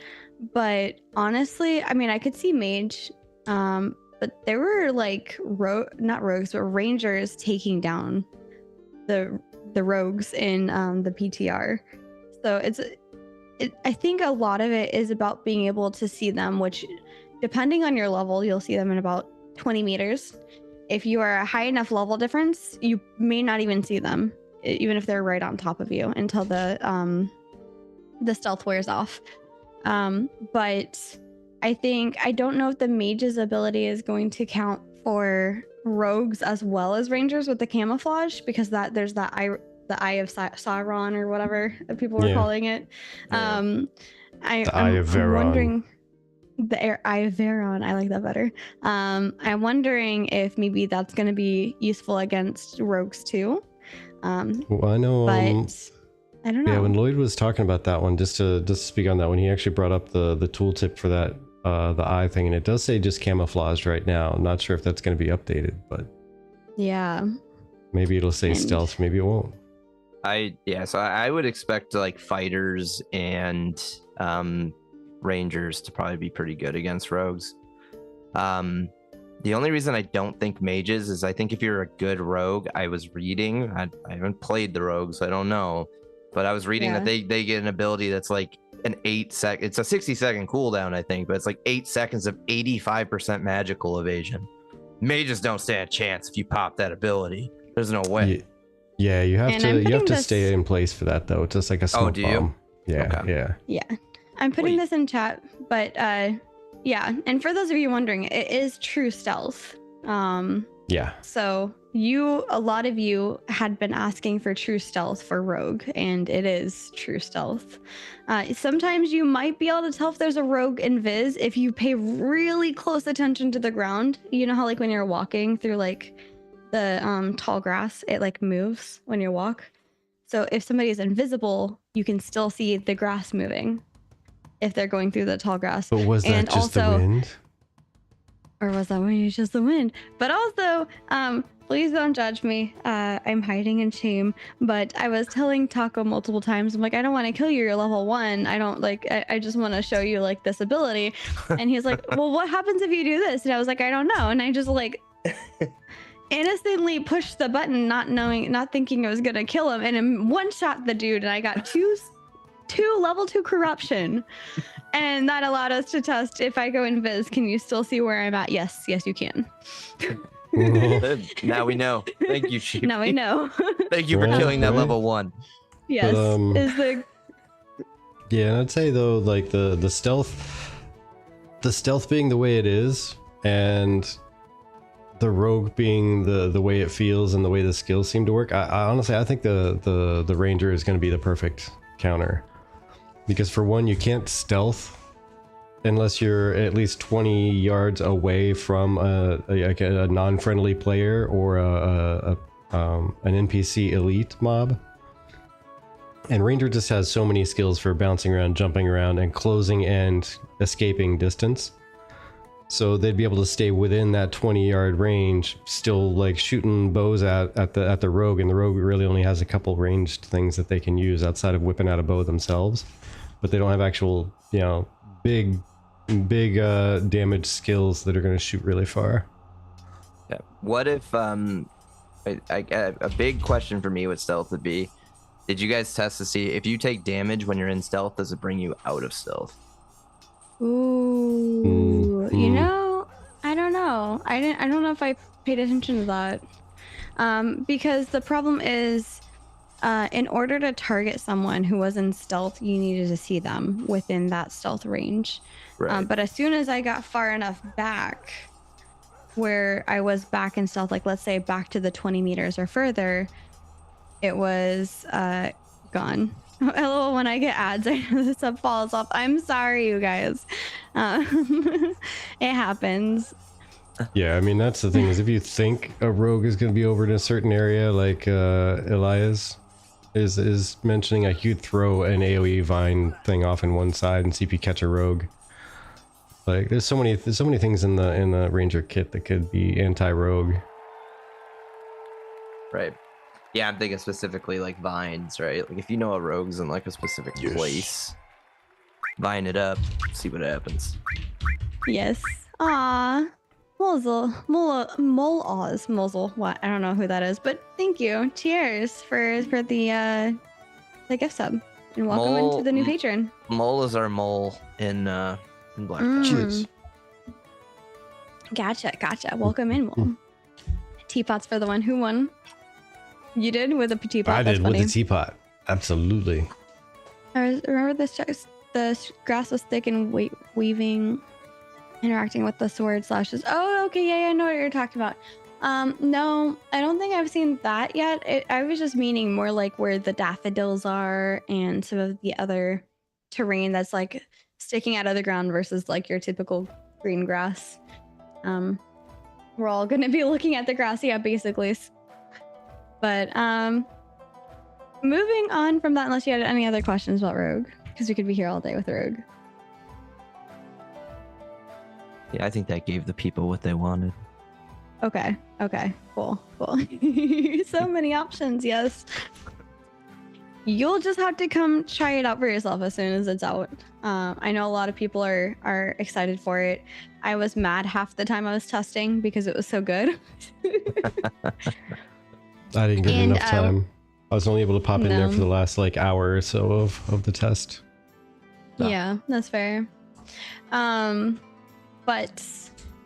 but honestly, I mean, I could see Mage, but there were like not rogues, but rangers taking down the rogues in the PTR. So I think a lot of it is about being able to see them, which, depending on your level, you'll see them in about 20 meters. If you are a high enough level difference, you may not even see them, even if they're right on top of you, until the stealth wears off. But I don't know if the mage's ability is going to count for rogues as well as rangers with the camouflage, because there's the eye of Sauron or whatever that people were calling it. The Eye of Veron. I'm wondering. The Eye of Veron, I like that better. I'm wondering if maybe that's going to be useful against rogues too. Well, I know, but I don't know. Yeah, when Lloyd was talking about that one, just to speak on that one, he actually brought up the tooltip for that, the eye thing, and it does say just camouflaged right now. I'm not sure if that's going to be updated, but yeah, maybe it'll say stealth, maybe it won't. So I would expect like fighters and rangers to probably be pretty good against rogues. The only reason I don't think mages is I think if you're a good rogue, I was reading, I haven't played the rogues, so I don't know, but I was reading that they get an ability that's like an 8-second, it's a 60-second cooldown, I think, but it's like 8 seconds of 85% magical evasion. Mages don't stand a chance if you pop that ability. There's no way. Yeah, you have to stay in place for that though. It's just like a smoke bomb. Yeah, okay. Yeah. I'm putting this in chat, but yeah. And for those of you wondering, it is true stealth. Yeah. So a lot of you had been asking for true stealth for rogue, and it is true stealth. Sometimes you might be able to tell if there's a rogue invis if you pay really close attention to the ground. You know how like when you're walking through like the tall grass, it like moves when you walk. So if somebody is invisible, you can still see the grass moving if they're going through the tall grass. But was that just the wind? Or was that just the wind? But also, please don't judge me. I'm hiding in shame. But I was telling Taco multiple times, I'm like, I don't want to kill you. You're level 1. I don't like. I just want to show you like this ability. And he's like, well, what happens if you do this? And I was like, I don't know. And I just like innocently pushed the button, not thinking I was gonna kill him, and in one shot the dude, and I got two level 2 corruption. And that allowed us to test if I go invis, can you still see where I'm at? Yes, you can. Now we know. Thank you, Chief. Now we know. Thank you for killing that level 1. Yes. But, yeah, and I'd say though, like the stealth being the way it is, and the rogue being the way it feels and the way the skills seem to work, I honestly I think the ranger is going to be the perfect counter. Because for one, you can't stealth unless you're at least 20 yards away from a non-friendly player or an NPC elite mob. And Ranger just has so many skills for bouncing around, jumping around, and closing and escaping distance. So they'd be able to stay within that 20-yard range, still like shooting bows at the rogue, and the rogue really only has a couple ranged things that they can use outside of whipping out a bow themselves. But they don't have actual, big damage skills that are going to shoot really far. Yeah. What if a big question for me with stealth would be, did you guys test to see if you take damage when you're in stealth, does it bring you out of stealth? Ooh, I don't know. I don't know if I paid attention to that. Because the problem is, in order to target someone who was in stealth, you needed to see them within that stealth range. Right. But as soon as I got far enough back where I was back in stealth, like let's say back to the 20 meters or further, it was gone. LOL, when I get ads, I know the sub falls off. I'm sorry, you guys. It happens. Yeah, I mean, that's the thing, is if you think a rogue is going to be over in a certain area, like Elias is mentioning, like you'd throw an AoE vine thing off in one side and see if you catch a rogue. Like there's so many things in the ranger kit that could be anti-rogue. Right. Yeah, I'm thinking specifically like vines, right? Like if you know a rogue's in like a specific place, vine it up, see what happens. Yes. Aw. Muzzle. What? I don't know who that is, but thank you. Cheers for the gift sub. And welcome into the new patron. Mole is our mole in Black. Cheers. Gotcha. Welcome in, Mole. Teapots for the one who won. You did with a teapot. I That's did funny. with the teapot. Absolutely. I remember the grass was thick and weaving, interacting with the sword slashes. Oh, okay, yeah, I know what you're talking about. No, I don't think I've seen that yet. I was just meaning more like where the daffodils are and some of the other terrain that's like sticking out of the ground versus like your typical green grass. We're all going to be looking at the grass, yeah, basically. But moving on from that, unless you had any other questions about Rogue, because we could be here all day with Rogue. Yeah, I think that gave the people what they wanted. Okay, cool. So many options, yes. You'll just have to come try it out for yourself as soon as it's out. I know a lot of people are excited for it. I was mad half the time I was testing because it was so good. I didn't get enough time. I was only able to pop in there for the last like hour or so of the test. Yeah, that's fair. But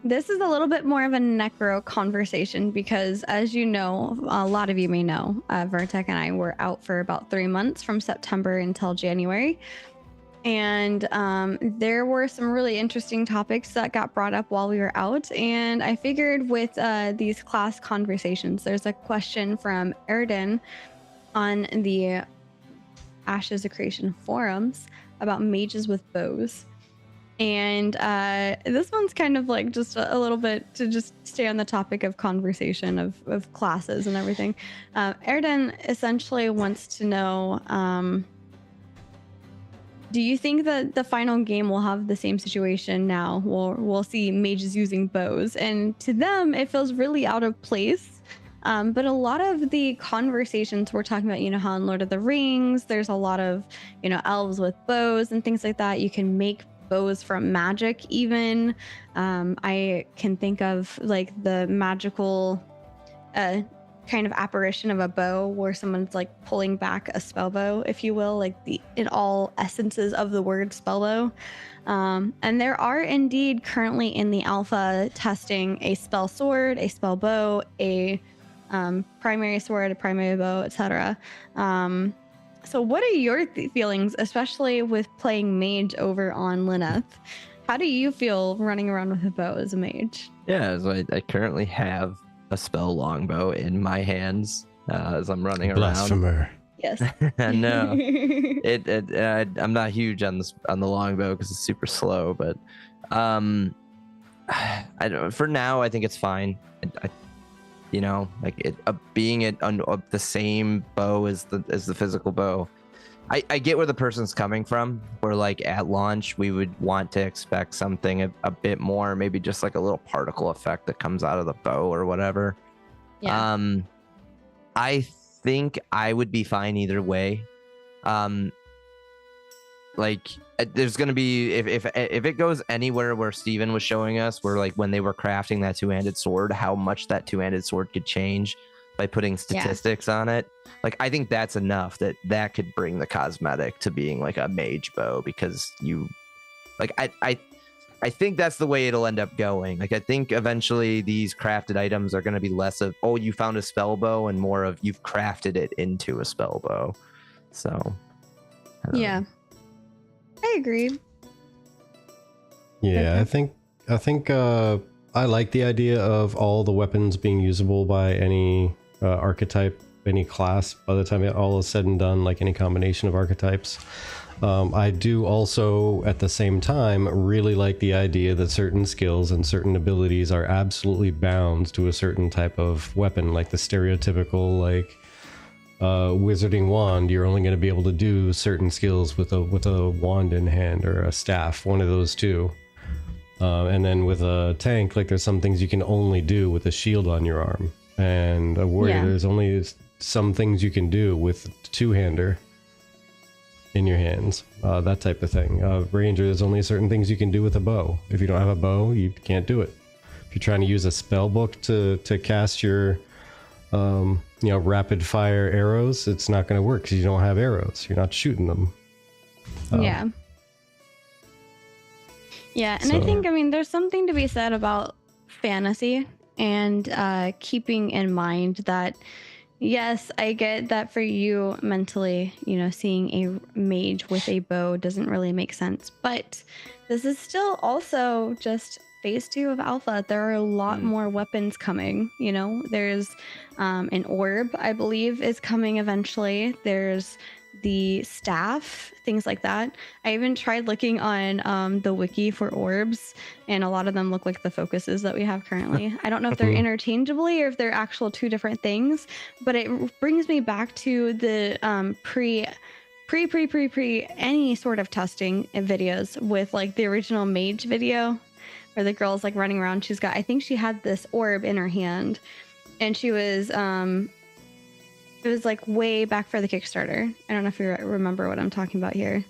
this is a little bit more of a necro conversation because, as you know, a lot of you may know, Vertec and I were out for about 3 months from September until January. And there were some really interesting topics that got brought up while we were out. And I figured with these class conversations, there's a question from Erden on the Ashes of Creation forums about mages with bows. And this one's kind of like just a little bit to just stay on the topic of conversation of classes and everything. Erden essentially wants to know, do you think that the final game will have the same situation now? We'll see mages using bows, and to them it feels really out of place But a lot of the conversations we're talking about, you know, how in Lord of the Rings, there's a lot of, you know, elves with bows and things like that. You can make bows from magic even. I can think of like the magical kind of apparition of a bow where someone's like pulling back a spell bow, if you will, like the in all essences of the word spell bow. And there are indeed currently in the alpha testing a spell sword, a spell bow, a primary sword, a primary bow, etc. So what are your feelings, especially with playing mage over on Lyneth? How do you feel running around with a bow as a mage? Yeah, so I currently have a spell longbow in my hands as I'm running around. Blasphemer. Yes. No, I'm not huge on the longbow because it's super slow, but I don't. For now, I think it's fine. You know, like it being it on the same bow as the physical bow. I get where the person's coming from. Where like at launch, we would want to expect something a bit more, maybe just like a little particle effect that comes out of the bow or whatever. Yeah. I think I would be fine either way. Like there's gonna be if it goes anywhere where Steven was showing us, where like when they were crafting that two-handed sword, how much that two-handed sword could change by putting statistics on it. Like I think that's enough that could bring the cosmetic to being like a mage bow, because you like I think that's the way it'll end up going. Like I think eventually these crafted items are going to be less of, oh, you found a spell bow, and more of you've crafted it into a spell bow. So yeah, I agree. Yeah, Okay. I think I like the idea of all the weapons being usable by any archetype, any class by the time it all is said and done, like any combination of archetypes. I do also, at the same time, really like the idea that certain skills and certain abilities are absolutely bound to a certain type of weapon, like the stereotypical, like, wizarding wand. You're only going to be able to do certain skills with a wand in hand or a staff, one of those two. And then with a tank, like there's some things you can only do with a shield on your arm. And a warrior, there's only some things you can do with two-hander in your hands, that type of thing. Ranger, there's only certain things you can do with a bow. If you don't have a bow, you can't do it. If you're trying to use a spell book to cast your rapid fire arrows, it's not going to work because you don't have arrows. You're not shooting them. Yeah, and I think, I mean, there's something to be said about fantasy and keeping in mind that, yes, I get that for you mentally, you know, seeing a mage with a bow doesn't really make sense. But this is still also just phase 2 of alpha. There are a lot more weapons coming. You know, there's an orb, I believe, is coming eventually. There's the staff, things like that. I even tried looking on the wiki for orbs, and a lot of them look like the focuses that we have currently. I don't know if they're interchangeably or if they're actual two different things, but it brings me back to the pre any sort of testing videos with like the original mage video where the girl's like running around. I think she had this orb in her hand, and she was it was like way back for the Kickstarter. I don't know if you remember what I'm talking about here.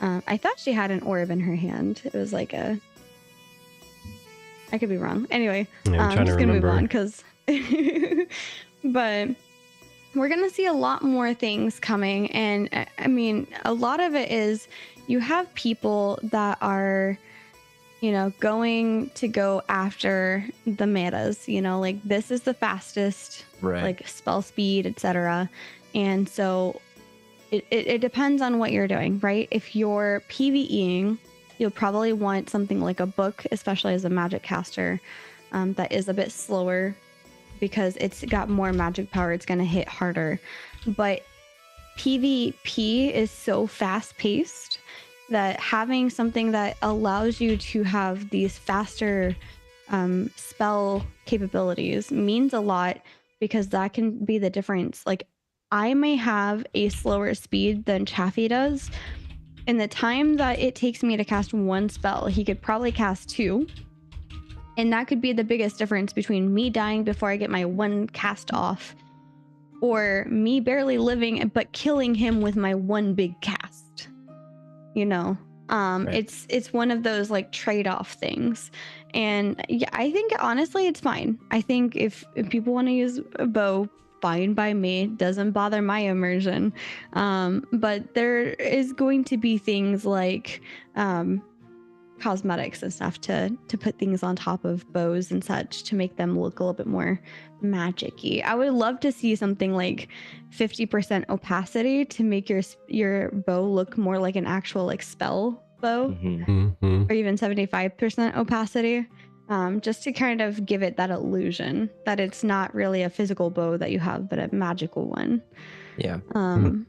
I thought she had an orb in her hand. It was like I could be wrong. Anyway, I'm just going to move on because... But we're going to see a lot more things coming. And I mean, a lot of it is you have people that are, you know, going to go after the metas, you know, like this is the fastest, right, like spell speed, etc. And so it depends on what you're doing, right? If you're PvEing, you'll probably want something like a book, especially as a magic caster, that is a bit slower because it's got more magic power. It's going to hit harder. But PvP is so fast paced that having something that allows you to have these faster spell capabilities means a lot, because that can be the difference. Like, I may have a slower speed than Chaffy does. In the time that it takes me to cast one spell, he could probably cast two. And that could be the biggest difference between me dying before I get my one cast off, or me barely living but killing him with my one big cast. You know, Right. it's one of those like trade-off things. And yeah, I think honestly it's fine. I think if people want to use a bow, fine by me, doesn't bother my immersion. But there is going to be things like cosmetics and stuff to put things on top of bows and such to make them look a little bit more magic-y. I would love to see something like 50% opacity to make your bow look more like an actual like spell bow, Mm-hmm. or even 75% opacity, just to kind of give it that illusion that it's not really a physical bow that you have, but a magical one. Yeah.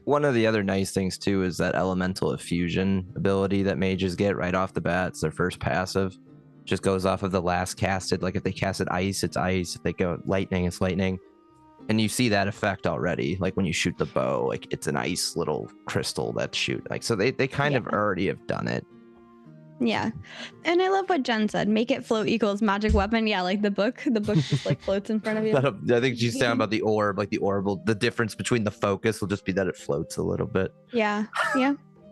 One of the other nice things too is that elemental effusion ability that mages get right off the bat. It's their first passive. Just goes off of the last casted. Like if they casted ice, it's ice. If they go lightning, it's lightning. And you see that effect already. Like when you shoot the bow, like it's an ice little crystal that shoot. Like so they kind of already have done it. Yeah. And I love what Jen said. Make it float equals magic weapon. Yeah, like the book just like floats in front of you. I think she's saying about the orb, like the orb. The difference between the focus will just be that it floats a little bit. Yeah.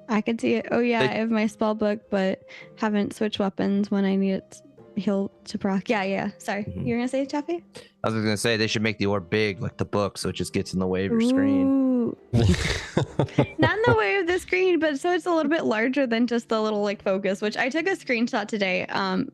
I could see it. Oh yeah, I have my spell book, but haven't switched weapons when I need it heal to proc. Yeah. Sorry. You were gonna say, Chaffy? I was gonna say they should make the orb big like the book, so it just gets in the way of your screen. Not in the way of the screen, but so it's a little bit larger than just the little like focus, which I took a screenshot today,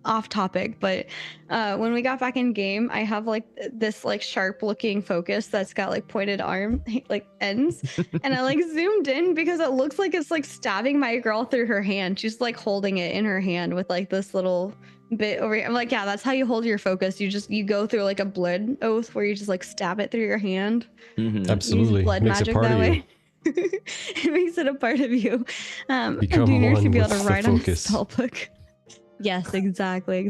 off topic, but when we got back in game, I have like this like sharp looking focus that's got like pointed arm like ends, and I like zoomed in because it looks like it's like stabbing my girl through her hand. She's like holding it in her hand with like this little bit over here. I'm like, yeah, that's how you hold your focus. You go through like a blood oath where you just like stab it through your hand. Absolutely. Blood Makes magic it part that of way. you. It makes it a part of you. Become Junior one should be able with to the write on his focus. spell book. Yes, exactly.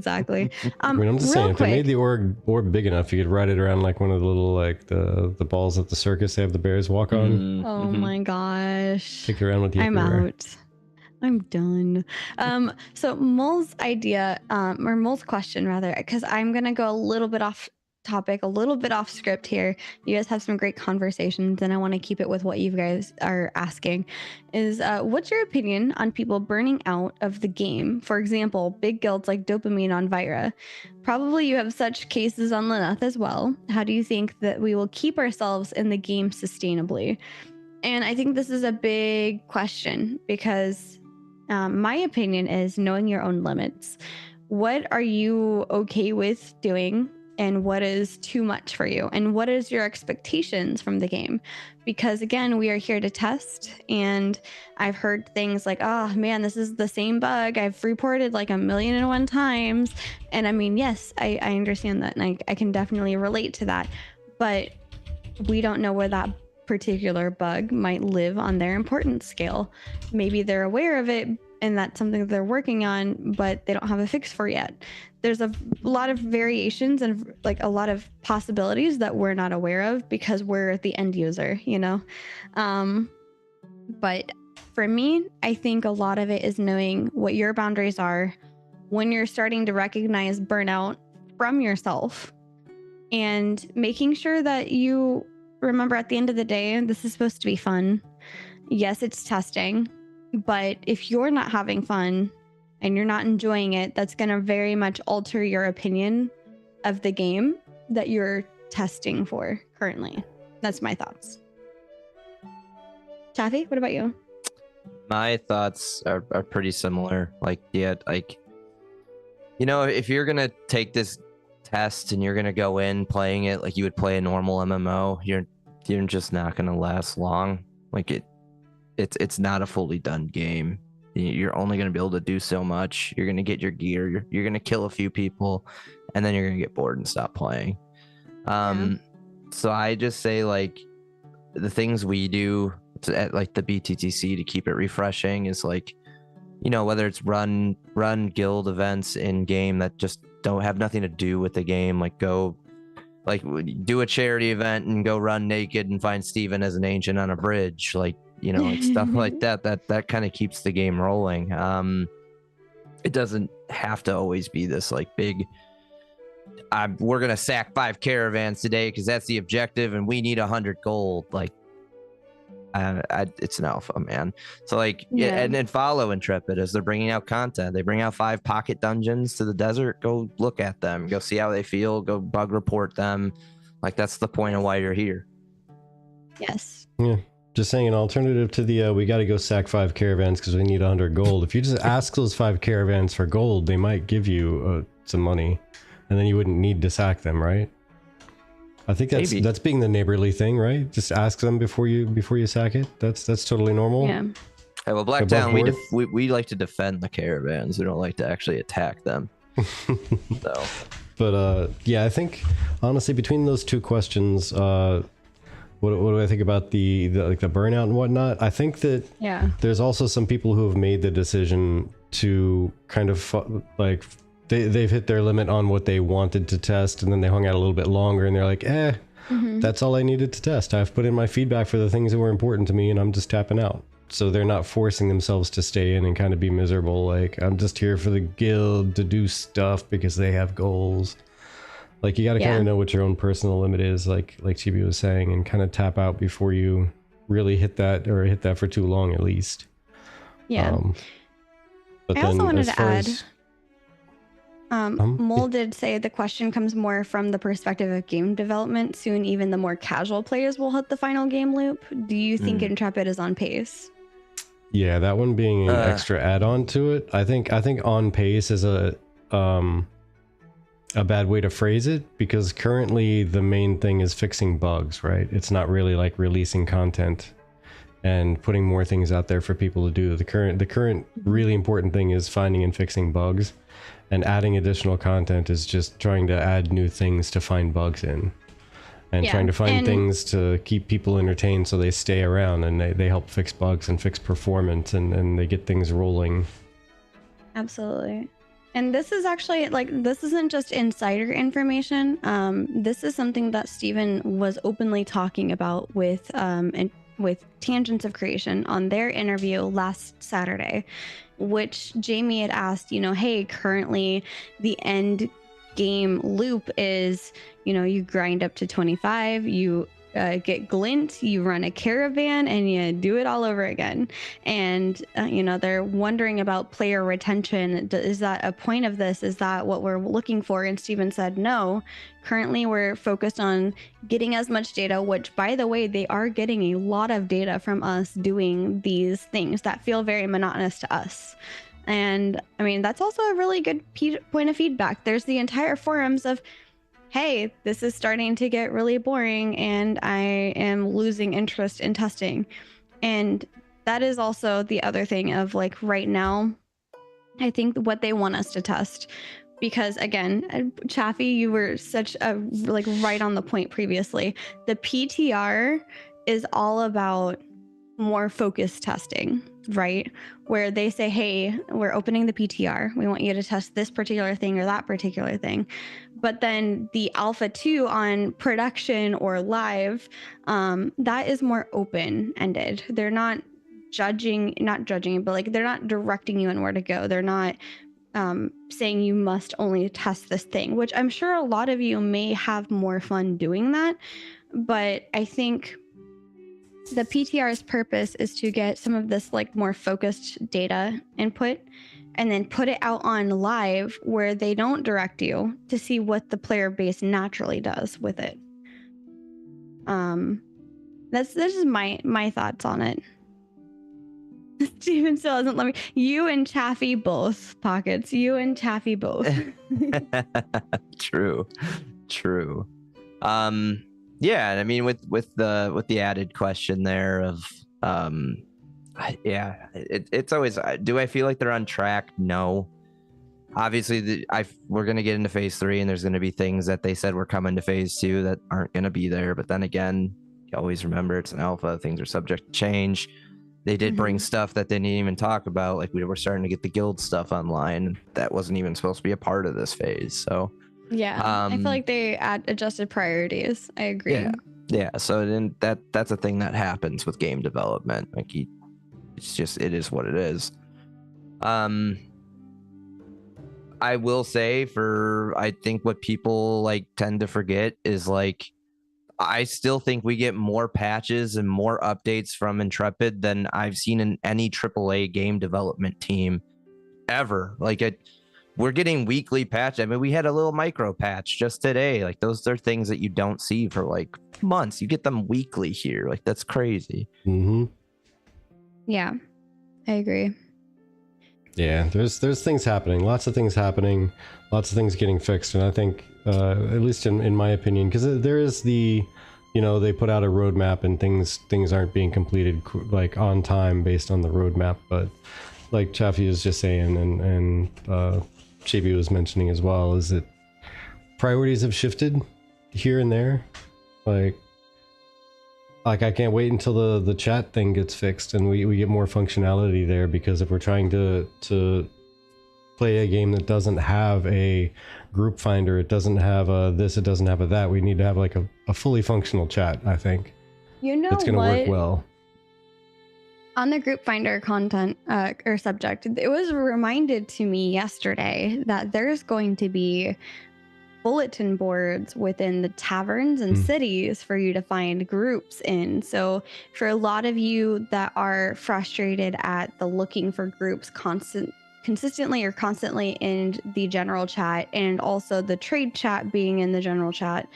I mean, I'm just saying, if they made the orb big enough, you could ride it around like one of the little like the balls at the circus they have the bears walk on. Oh my gosh. Take it around with you I'm everywhere. out. I'm done. So Mole's idea, or Mole's question rather, because I'm gonna go a little bit off topic, a little bit off script here. You guys have some great conversations, and I want to keep it with what you guys are asking. Is what's your opinion on people burning out of the game? For example, big guilds like Dopamine on Vyra. Probably you have such cases on Lyneth as well. How do you think that we will keep ourselves in the game sustainably? And I think this is a big question because my opinion is knowing your own limits. What are you okay with doing, and what is too much for you, and what is your expectations from the game? Because again, we are here to test, and I've heard things like, oh man, this is the same bug I've reported like 1,000,001 times. And I mean, yes, I understand that, and I can definitely relate to that, but we don't know where that particular bug might live on their importance scale. Maybe they're aware of it and that's something that they're working on, but they don't have a fix for yet. There's a lot of variations and like a lot of possibilities that we're not aware of because we're the end user, you know? But for me, I think a lot of it is knowing what your boundaries are when you're starting to recognize burnout from yourself, and making sure that you remember at the end of the day, this is supposed to be fun. Yes, it's testing, but if you're not having fun and you're not enjoying it, that's going to very much alter your opinion of the game that you're testing for currently. That's my thoughts. Chaffy, what about you? My thoughts are pretty similar. Like, yeah, like, you know, if you're going to take this test and you're going to go in playing it like you would play a normal MMO, you're just not going to last long. Like it's not a fully done game. You're only going to be able to do so much. You're going to get your gear, you're going to kill a few people, and then you're going to get bored and stop playing. So I just say, like, the things we do at like the BTTC to keep it refreshing is, like, you know, whether it's run guild events in game that just don't have nothing to do with the game, like go like do a charity event and go run naked and find Steven as an ancient on a bridge, like, you know, like stuff like that kind of keeps the game rolling. It doesn't have to always be this like big we're gonna sack 5 caravans today because that's the objective, and we need 100 gold. Like, it's an alpha, man. So like, and then follow Intrepid as they're bringing out content. They bring out 5 pocket dungeons to the desert. Go look at them. Go see how they feel. Go bug report them. Like, that's the point of why you're here. Yes. Yeah. Just saying, an alternative to the we got to go sack 5 caravans because we need 100 gold. If you just ask those 5 caravans for gold, they might give you some money, and then you wouldn't need to sack them, right? I think that's being the neighborly thing, right? Just ask them before you sack it. That's totally normal. Yeah. Hey, well, Blacktown, we like to defend the caravans. We don't like to actually attack them. So, but yeah, I think honestly between those 2 questions, what do I think about the burnout and whatnot? I think that there's also some people who have made the decision to kind of like they've hit their limit on what they wanted to test, and then they hung out a little bit longer, and they're like, that's all I needed to test. I've put in my feedback for the things that were important to me, and I'm just tapping out. So they're not forcing themselves to stay in and kind of be miserable. Like, I'm just here for the guild to do stuff because they have goals. Like, you got to kind of know what your own personal limit is, like Chibi was saying, and kind of tap out before you really hit that, or hit that for too long at least. Yeah. But I also wanted to add, Mole did say the question comes more from the perspective of game development. Soon, even the more casual players will hit the final game loop. Do you think Intrepid is on pace? Yeah, that one being an extra add-on to it. I think on pace is a bad way to phrase it, because currently the main thing is fixing bugs, right? It's not really like releasing content and putting more things out there for people to do. The current really important thing is finding and fixing bugs, and adding additional content is just trying to add new things to find bugs in, and trying to find things to keep people entertained so they stay around, and they help fix bugs and fix performance, and they get things rolling. Absolutely. And this is actually, like, this isn't just insider information. This is something that Steven was openly talking about with Tangents of Creation on their interview last Saturday, which Jamie had asked, hey, currently the end game loop is, you grind up to 25, you get glint, you run a caravan, and you do it all over again. And they're wondering about player retention. Is that a point of this? Is that what we're looking for? And Steven said no. Currently we're focused on getting as much data, which, by the way, they are getting a lot of data from us doing these things that feel very monotonous to us. And I mean, that's also a really good point of feedback. There's the entire forums of, hey, this is starting to get really boring and I am losing interest in testing. And that is also the other thing of, like, right now, I think what they want us to test, because again, Chaffy, you were such a, like, right on the point previously. The PTR is all about more focused testing, right? Where they say, hey, we're opening the PTR. We want you to test this particular thing or that particular thing. But then the Alpha 2 on production or live, that is more open-ended. They're not judging, but like, they're not directing you on where to go. They're not saying you must only test this thing, which I'm sure a lot of you may have more fun doing that. But I think the PTR's purpose is to get some of this, like, more focused data input, and then put it out on live where they don't direct you to see what the player base naturally does with it. This is my thoughts on it. Steven still doesn't let me. You and Chaffy both, Pockets. You and Chaffy both. True. Yeah, and I mean, with the added question there of it's always, do I feel like they're on track? No. Obviously, we're going to get into phase 3, and there's going to be things that they said were coming to phase 2 that aren't going to be there. But then again, you always remember it's an alpha. Things are subject to change. They did bring stuff that they didn't even talk about. Like, we were starting to get the guild stuff online. That wasn't even supposed to be a part of this phase. So yeah, I feel like they adjusted priorities. I agree. Yeah. So then that's a thing that happens with game development. Like, it's just, it is what it is. I will say I think what people like tend to forget is like, I still think we get more patches and more updates from Intrepid than I've seen in any AAA game development team ever. Like we're getting weekly patch. I mean, we had a little micro patch just today. Like those are things that you don't see for like months. You get them weekly here. Like that's crazy. Mm-hmm. Yeah, I agree. Yeah, there's things happening, lots of things happening, lots of things getting fixed, and I think, at least in my opinion, because there is the, they put out a roadmap and things aren't being completed like on time based on the roadmap, but like Chaffy was just saying, and Chibi was mentioning as well, is that priorities have shifted here and there, like I can't wait until the chat thing gets fixed and we get more functionality there, because if we're trying to play a game that doesn't have a group finder, it doesn't have a this, it doesn't have a that, we need to have like a fully functional chat, I think. It's going to work well. On the group finder content or subject, it was reminded to me yesterday that there's going to be bulletin boards within the taverns and cities for you to find groups in. So for a lot of you that are frustrated at the looking for groups consistently or constantly in the general chat, and also the trade chat being in the general chat,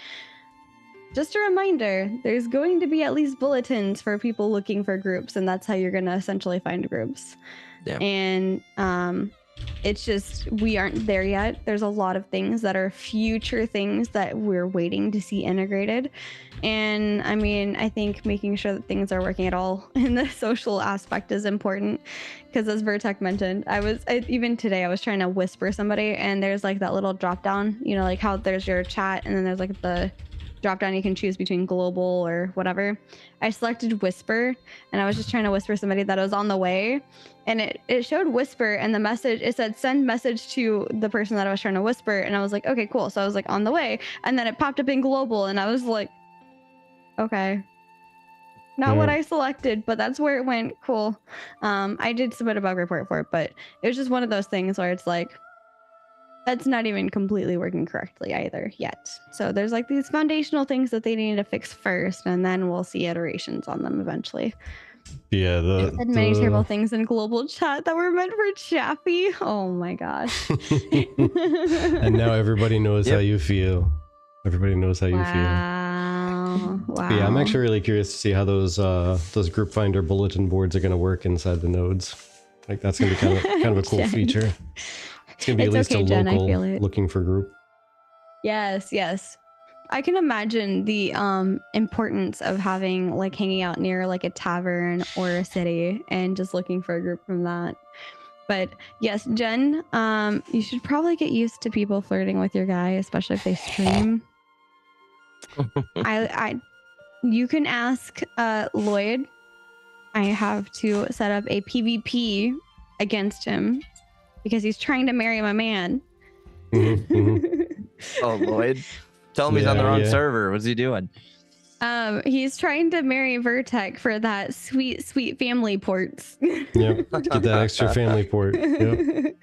just a reminder, there's going to be at least bulletins for people looking for groups, and that's how you're going to essentially find groups. Yeah. And it's just, we aren't there yet. There's a lot of things that are future things that we're waiting to see integrated. And I mean, I think making sure that things are working at all in the social aspect is important, because as Vertec mentioned, even today I was trying to whisper somebody, and there's like that little drop down, like how there's your chat and then there's like the drop down you can choose between global or whatever. I selected whisper, and I was just trying to whisper somebody that was on the way, and it showed whisper, and the message, it said send message to the person that I was trying to whisper, and I was like, okay, cool. So I was like on the way, and then it popped up in global, and I was like, okay, not what I selected, but that's where it went. Cool. I did submit a bug report for it, but it was just one of those things where it's like, that's not even completely working correctly either yet. So there's like these foundational things that they need to fix first, and then we'll see iterations on them eventually. Yeah, I said many terrible things in global chat that were meant for Chaffy. Oh my gosh. And now everybody knows how you feel. Everybody knows how you feel. Wow. But yeah, I'm actually really curious to see how those group finder bulletin boards are going to work inside the nodes. Like that's going to be kind of a cool feature. It's going to be at least a local looking for group. Yes. I can imagine the importance of having like hanging out near like a tavern or a city and just looking for a group from that. But yes, Jen, you should probably get used to people flirting with your guy, especially if they stream. You can ask Lloyd. I have to set up a PvP against him, because he's trying to marry my man. Oh, Lloyd. Tell him he's on the wrong server. What's he doing? He's trying to marry Vertec for that sweet family ports. Yep. Get that extra family port. Yep.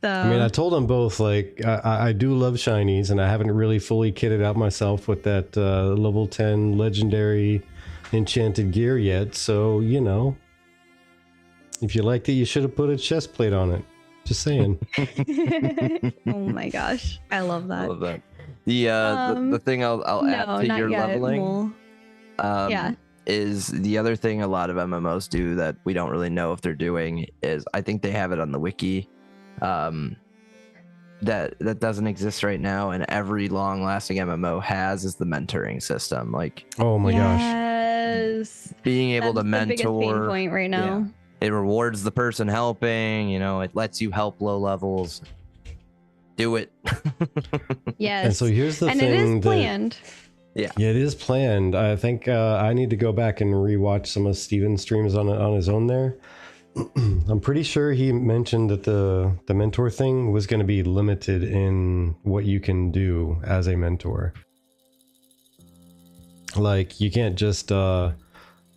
So I mean, I told them both, like, I do love shinies, and I haven't really fully kitted out myself with that level 10 legendary enchanted gear yet. So, if you liked it, you should have put a chest plate on it. Just saying. Oh my gosh, I love that. I love that. The thing I'll add to your leveling is the other thing a lot of MMOs do that we don't really know if they're doing is, I think they have it on the wiki, that doesn't exist right now, and every long lasting MMO has, is the mentoring system. Like, oh my gosh, yes, being able to mentor. Biggest pain point right now. Yeah. It rewards the person helping, it lets you help low levels. Do it. Yes. And so here's the thing. And it is planned. Yeah, it is planned. I think I need to go back and rewatch some of Steven's streams on his own there. I'm pretty sure he mentioned that the mentor thing was going to be limited in what you can do as a mentor. Like, you can't just...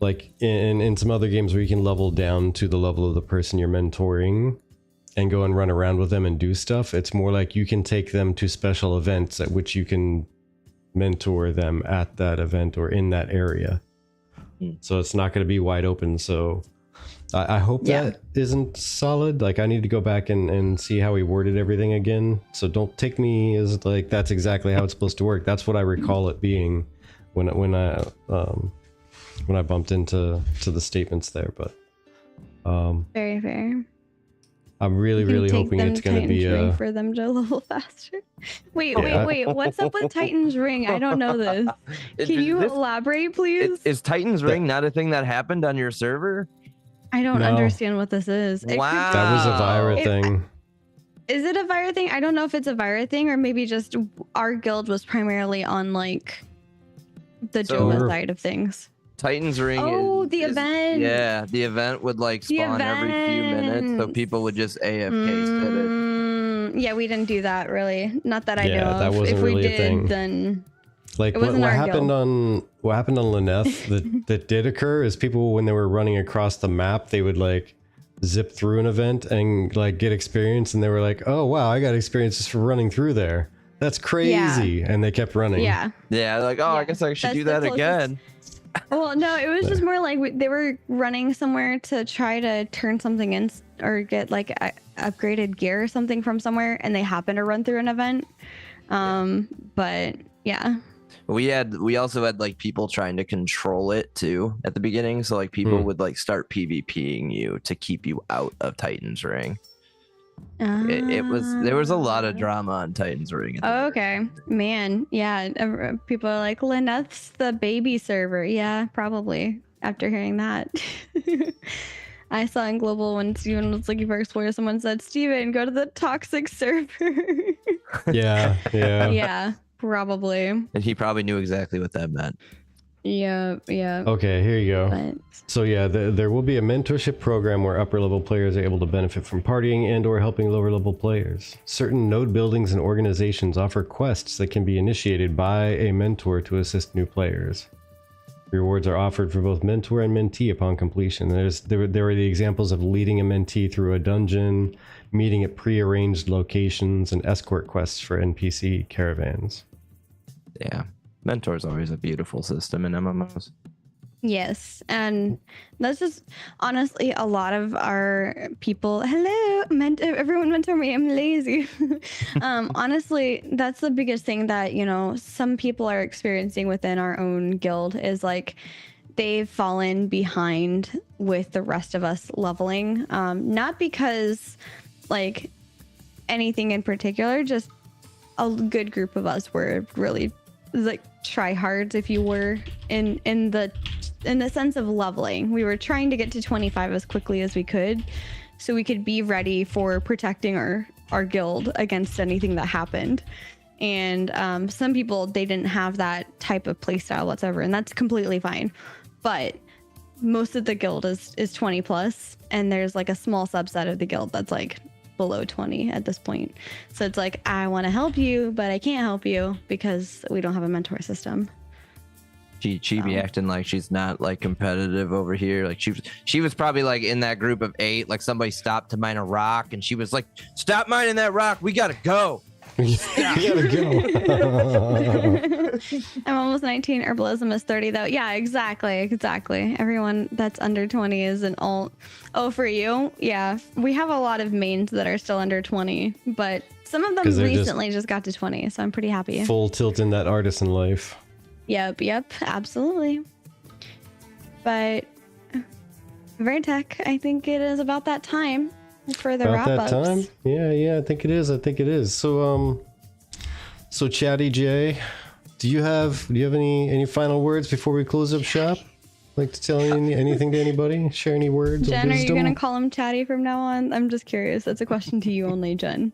like in some other games where you can level down to the level of the person you're mentoring, and go and run around with them and do stuff. It's more like you can take them to special events at which you can mentor them at that event or in that area. So it's not going to be wide open. So I hope that isn't solid. Like I need to go back and see how he worded everything again. So don't take me as like that's exactly how it's supposed to work. That's what I recall it being when I bumped into the statements there. But very fair. I'm really hoping it's going to be for them to level faster. Wait. What's up with Titan's Ring? I don't know this. Can you elaborate, please? Is Titan's Ring not a thing that happened on your server? I don't understand what this is. Wow. That was a Vira thing. Is it a Vira thing? I don't know if it's a Vira thing or maybe just our guild was primarily on like the Jova side of things. Titan's Ring event. Yeah, the event would like spawn every few minutes, so people would just AFK sit it. Yeah, we didn't do that really. Not that I know of. That wasn't if really we did, a thing. Then like what happened on Lyneth that did occur is people when they were running across the map, they would like zip through an event and like get experience, and they were like, "Oh wow, I got experiences for running through there. That's crazy!" And they kept running. Yeah, like I guess I should do that again. Well, no, it was just more like they were running somewhere to try to turn something in or get like upgraded gear or something from somewhere, and they happened to run through an event. But yeah. We also had like people trying to control it too at the beginning. So like people would like start PvPing you to keep you out of Titan's Ring. There was a lot of drama on Titan's Ring. Okay, man, yeah. People are like, Lyneth's the baby server. Yeah, probably. After hearing that, I saw in Global when Steven was looking for Explorer, someone said, "Steven, go to the toxic server." Yeah, probably. And he probably knew exactly what that meant. Yeah. Okay, here you go. But So yeah, there will be a mentorship program where upper level players are able to benefit from partying and or helping lower level players. Certain node buildings and organizations offer quests that can be initiated by a mentor to assist new players. Rewards are offered for both mentor and mentee upon completion. There are the examples of leading a mentee through a dungeon, meeting at pre-arranged locations, and escort quests for NPC caravans. Yeah. Mentor is always a beautiful system in MMOs. yes, and that's just honestly a lot of our people. Hello, everyone mentor me. I'm lazy. Honestly, that's the biggest thing that some people are experiencing within our own guild is like they've fallen behind with the rest of us leveling. Not because like anything in particular, just a good group of us were really like tryhards, if you were, in the sense of leveling. We were trying to get to 25 as quickly as we could so we could be ready for protecting our guild against anything that happened. And some people, they didn't have that type of playstyle whatsoever, and that's completely fine. But most of the guild is 20 plus, and there's like a small subset of the guild that's like below 20 at this point. So it's like, I want to help you, but I can't help you because we don't have a mentor system. She be acting like she's not like competitive over here. Like she was probably like in that group of 8, like somebody stopped to mine a rock and she was like, "Stop mining that rock, we gotta go." You gotta go. I'm almost 19. Herbalism is 30 though. Yeah, exactly. Everyone that's under 20 is an alt. Oh, for you? Yeah, we have a lot of mains that are still under 20, but some of them recently just got to 20, so I'm pretty happy. Full tilt in that artisan life. Yep, absolutely. But Vertec, I think it is about that time for the wrap-ups. About that time? Yeah, I think it is. So ChaffyJay, do you have any final words before we close up shop? Like to tell anything to anybody? Share any words Jen, of wisdom? are you gonna call him Chatty from now on? I'm just curious. That's a question to you only, Jen.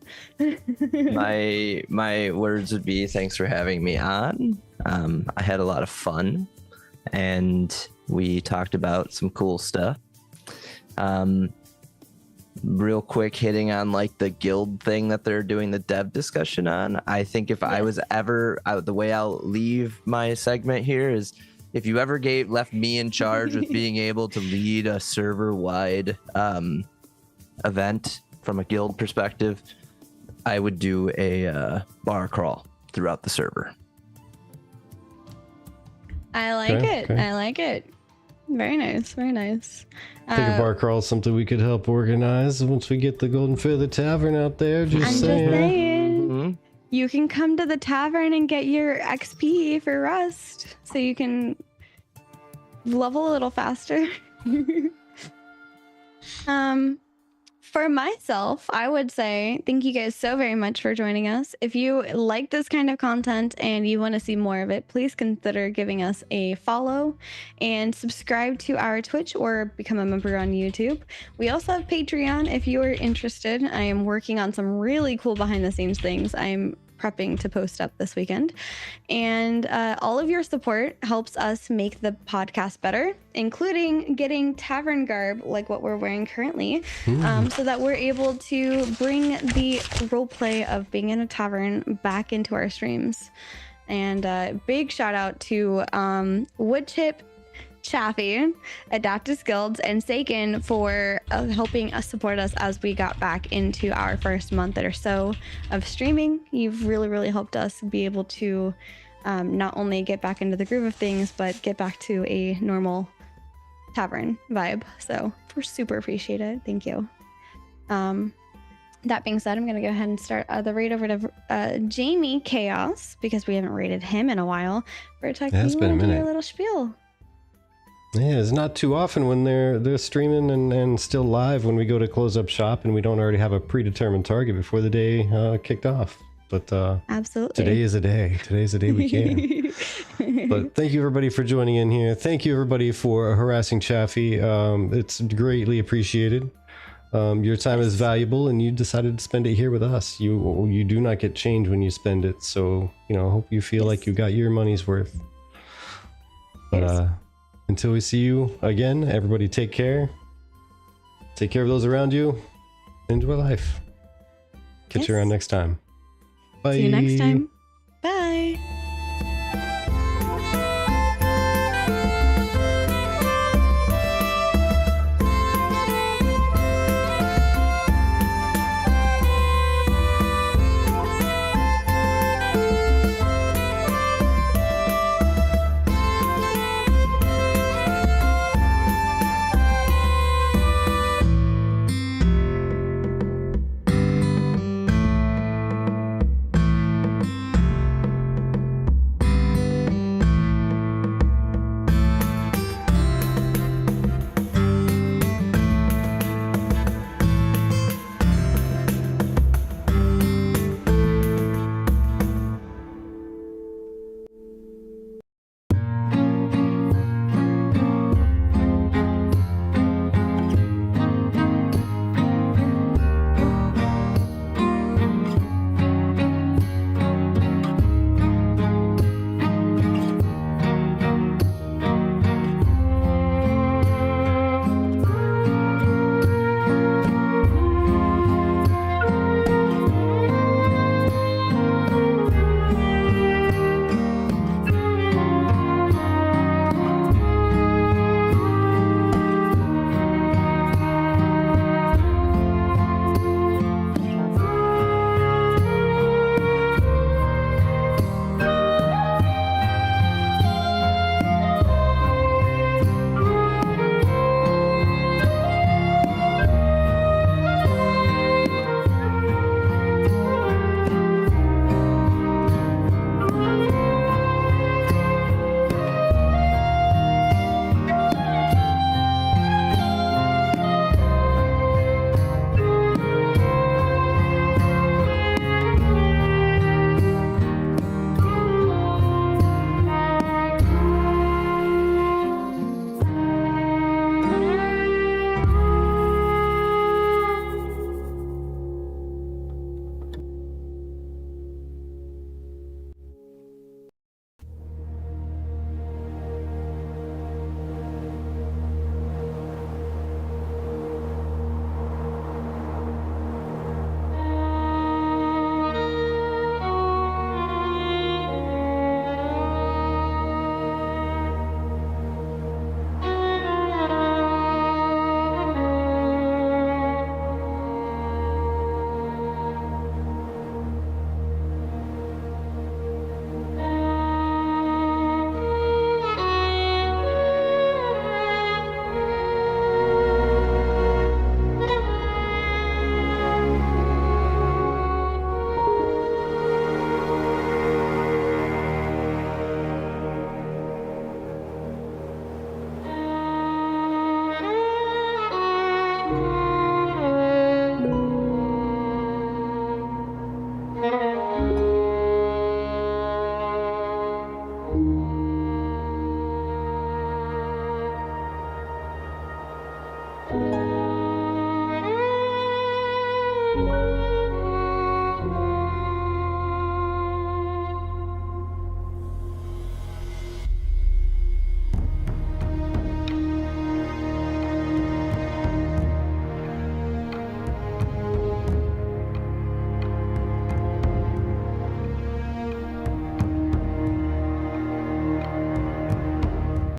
My words would be thanks for having me on. I had a lot of fun, and we talked about some cool stuff. Real quick, hitting on like the guild thing that they're doing the dev discussion on. I think if I was ever the way I'll leave my segment here is, if you ever left me in charge with being able to lead a server-wide event from a guild perspective, I would do a bar crawl throughout the server. I like it. I like it. Very nice. Very nice. I think a bar crawl is something we could help organize once we get the Golden Feather Tavern out there. Just saying. Mm-hmm. You can come to the tavern and get your XP for Rust, so you can level a little faster. For myself, I would say thank you guys so very much for joining us. If you like this kind of content and you want to see more of it, please consider giving us a follow and subscribe to our Twitch or become a member on YouTube. We also have Patreon if you are interested. I am working on some really cool behind the scenes things. I'm prepping to post up this weekend, and all of your support helps us make the podcast better, including getting tavern garb like what we're wearing currently, so that we're able to bring the role play of being in a tavern back into our streams. And big shout out to Woodchip, Chaffy, Adaptive Guilds, and Saken for helping us support us as we got back into our first month or so of streaming. You've really helped us be able to not only get back into the groove of things, but get back to a normal tavern vibe. So we're super appreciated. Thank you. That being said, I'm going to go ahead and start the raid over to Jamie Chaos, because we haven't raided him in a while. Vertec, yeah, it's been a minute. do your little spiel. Yeah, it's not too often when they're streaming and still live when we go to close up shop and we don't already have a predetermined target before the day kicked off. But absolutely, today is a day. Today's the day we can. But thank you everybody for joining in here. Thank you everybody for harassing Chaffy. It's greatly appreciated. Your time is valuable, and you decided to spend it here with us. You do not get change when you spend it, so hope you feel like you got your money's worth. But until we see you again, everybody take care. Take care of those around you. Enjoy life. Catch you around next time. Bye. See you next time.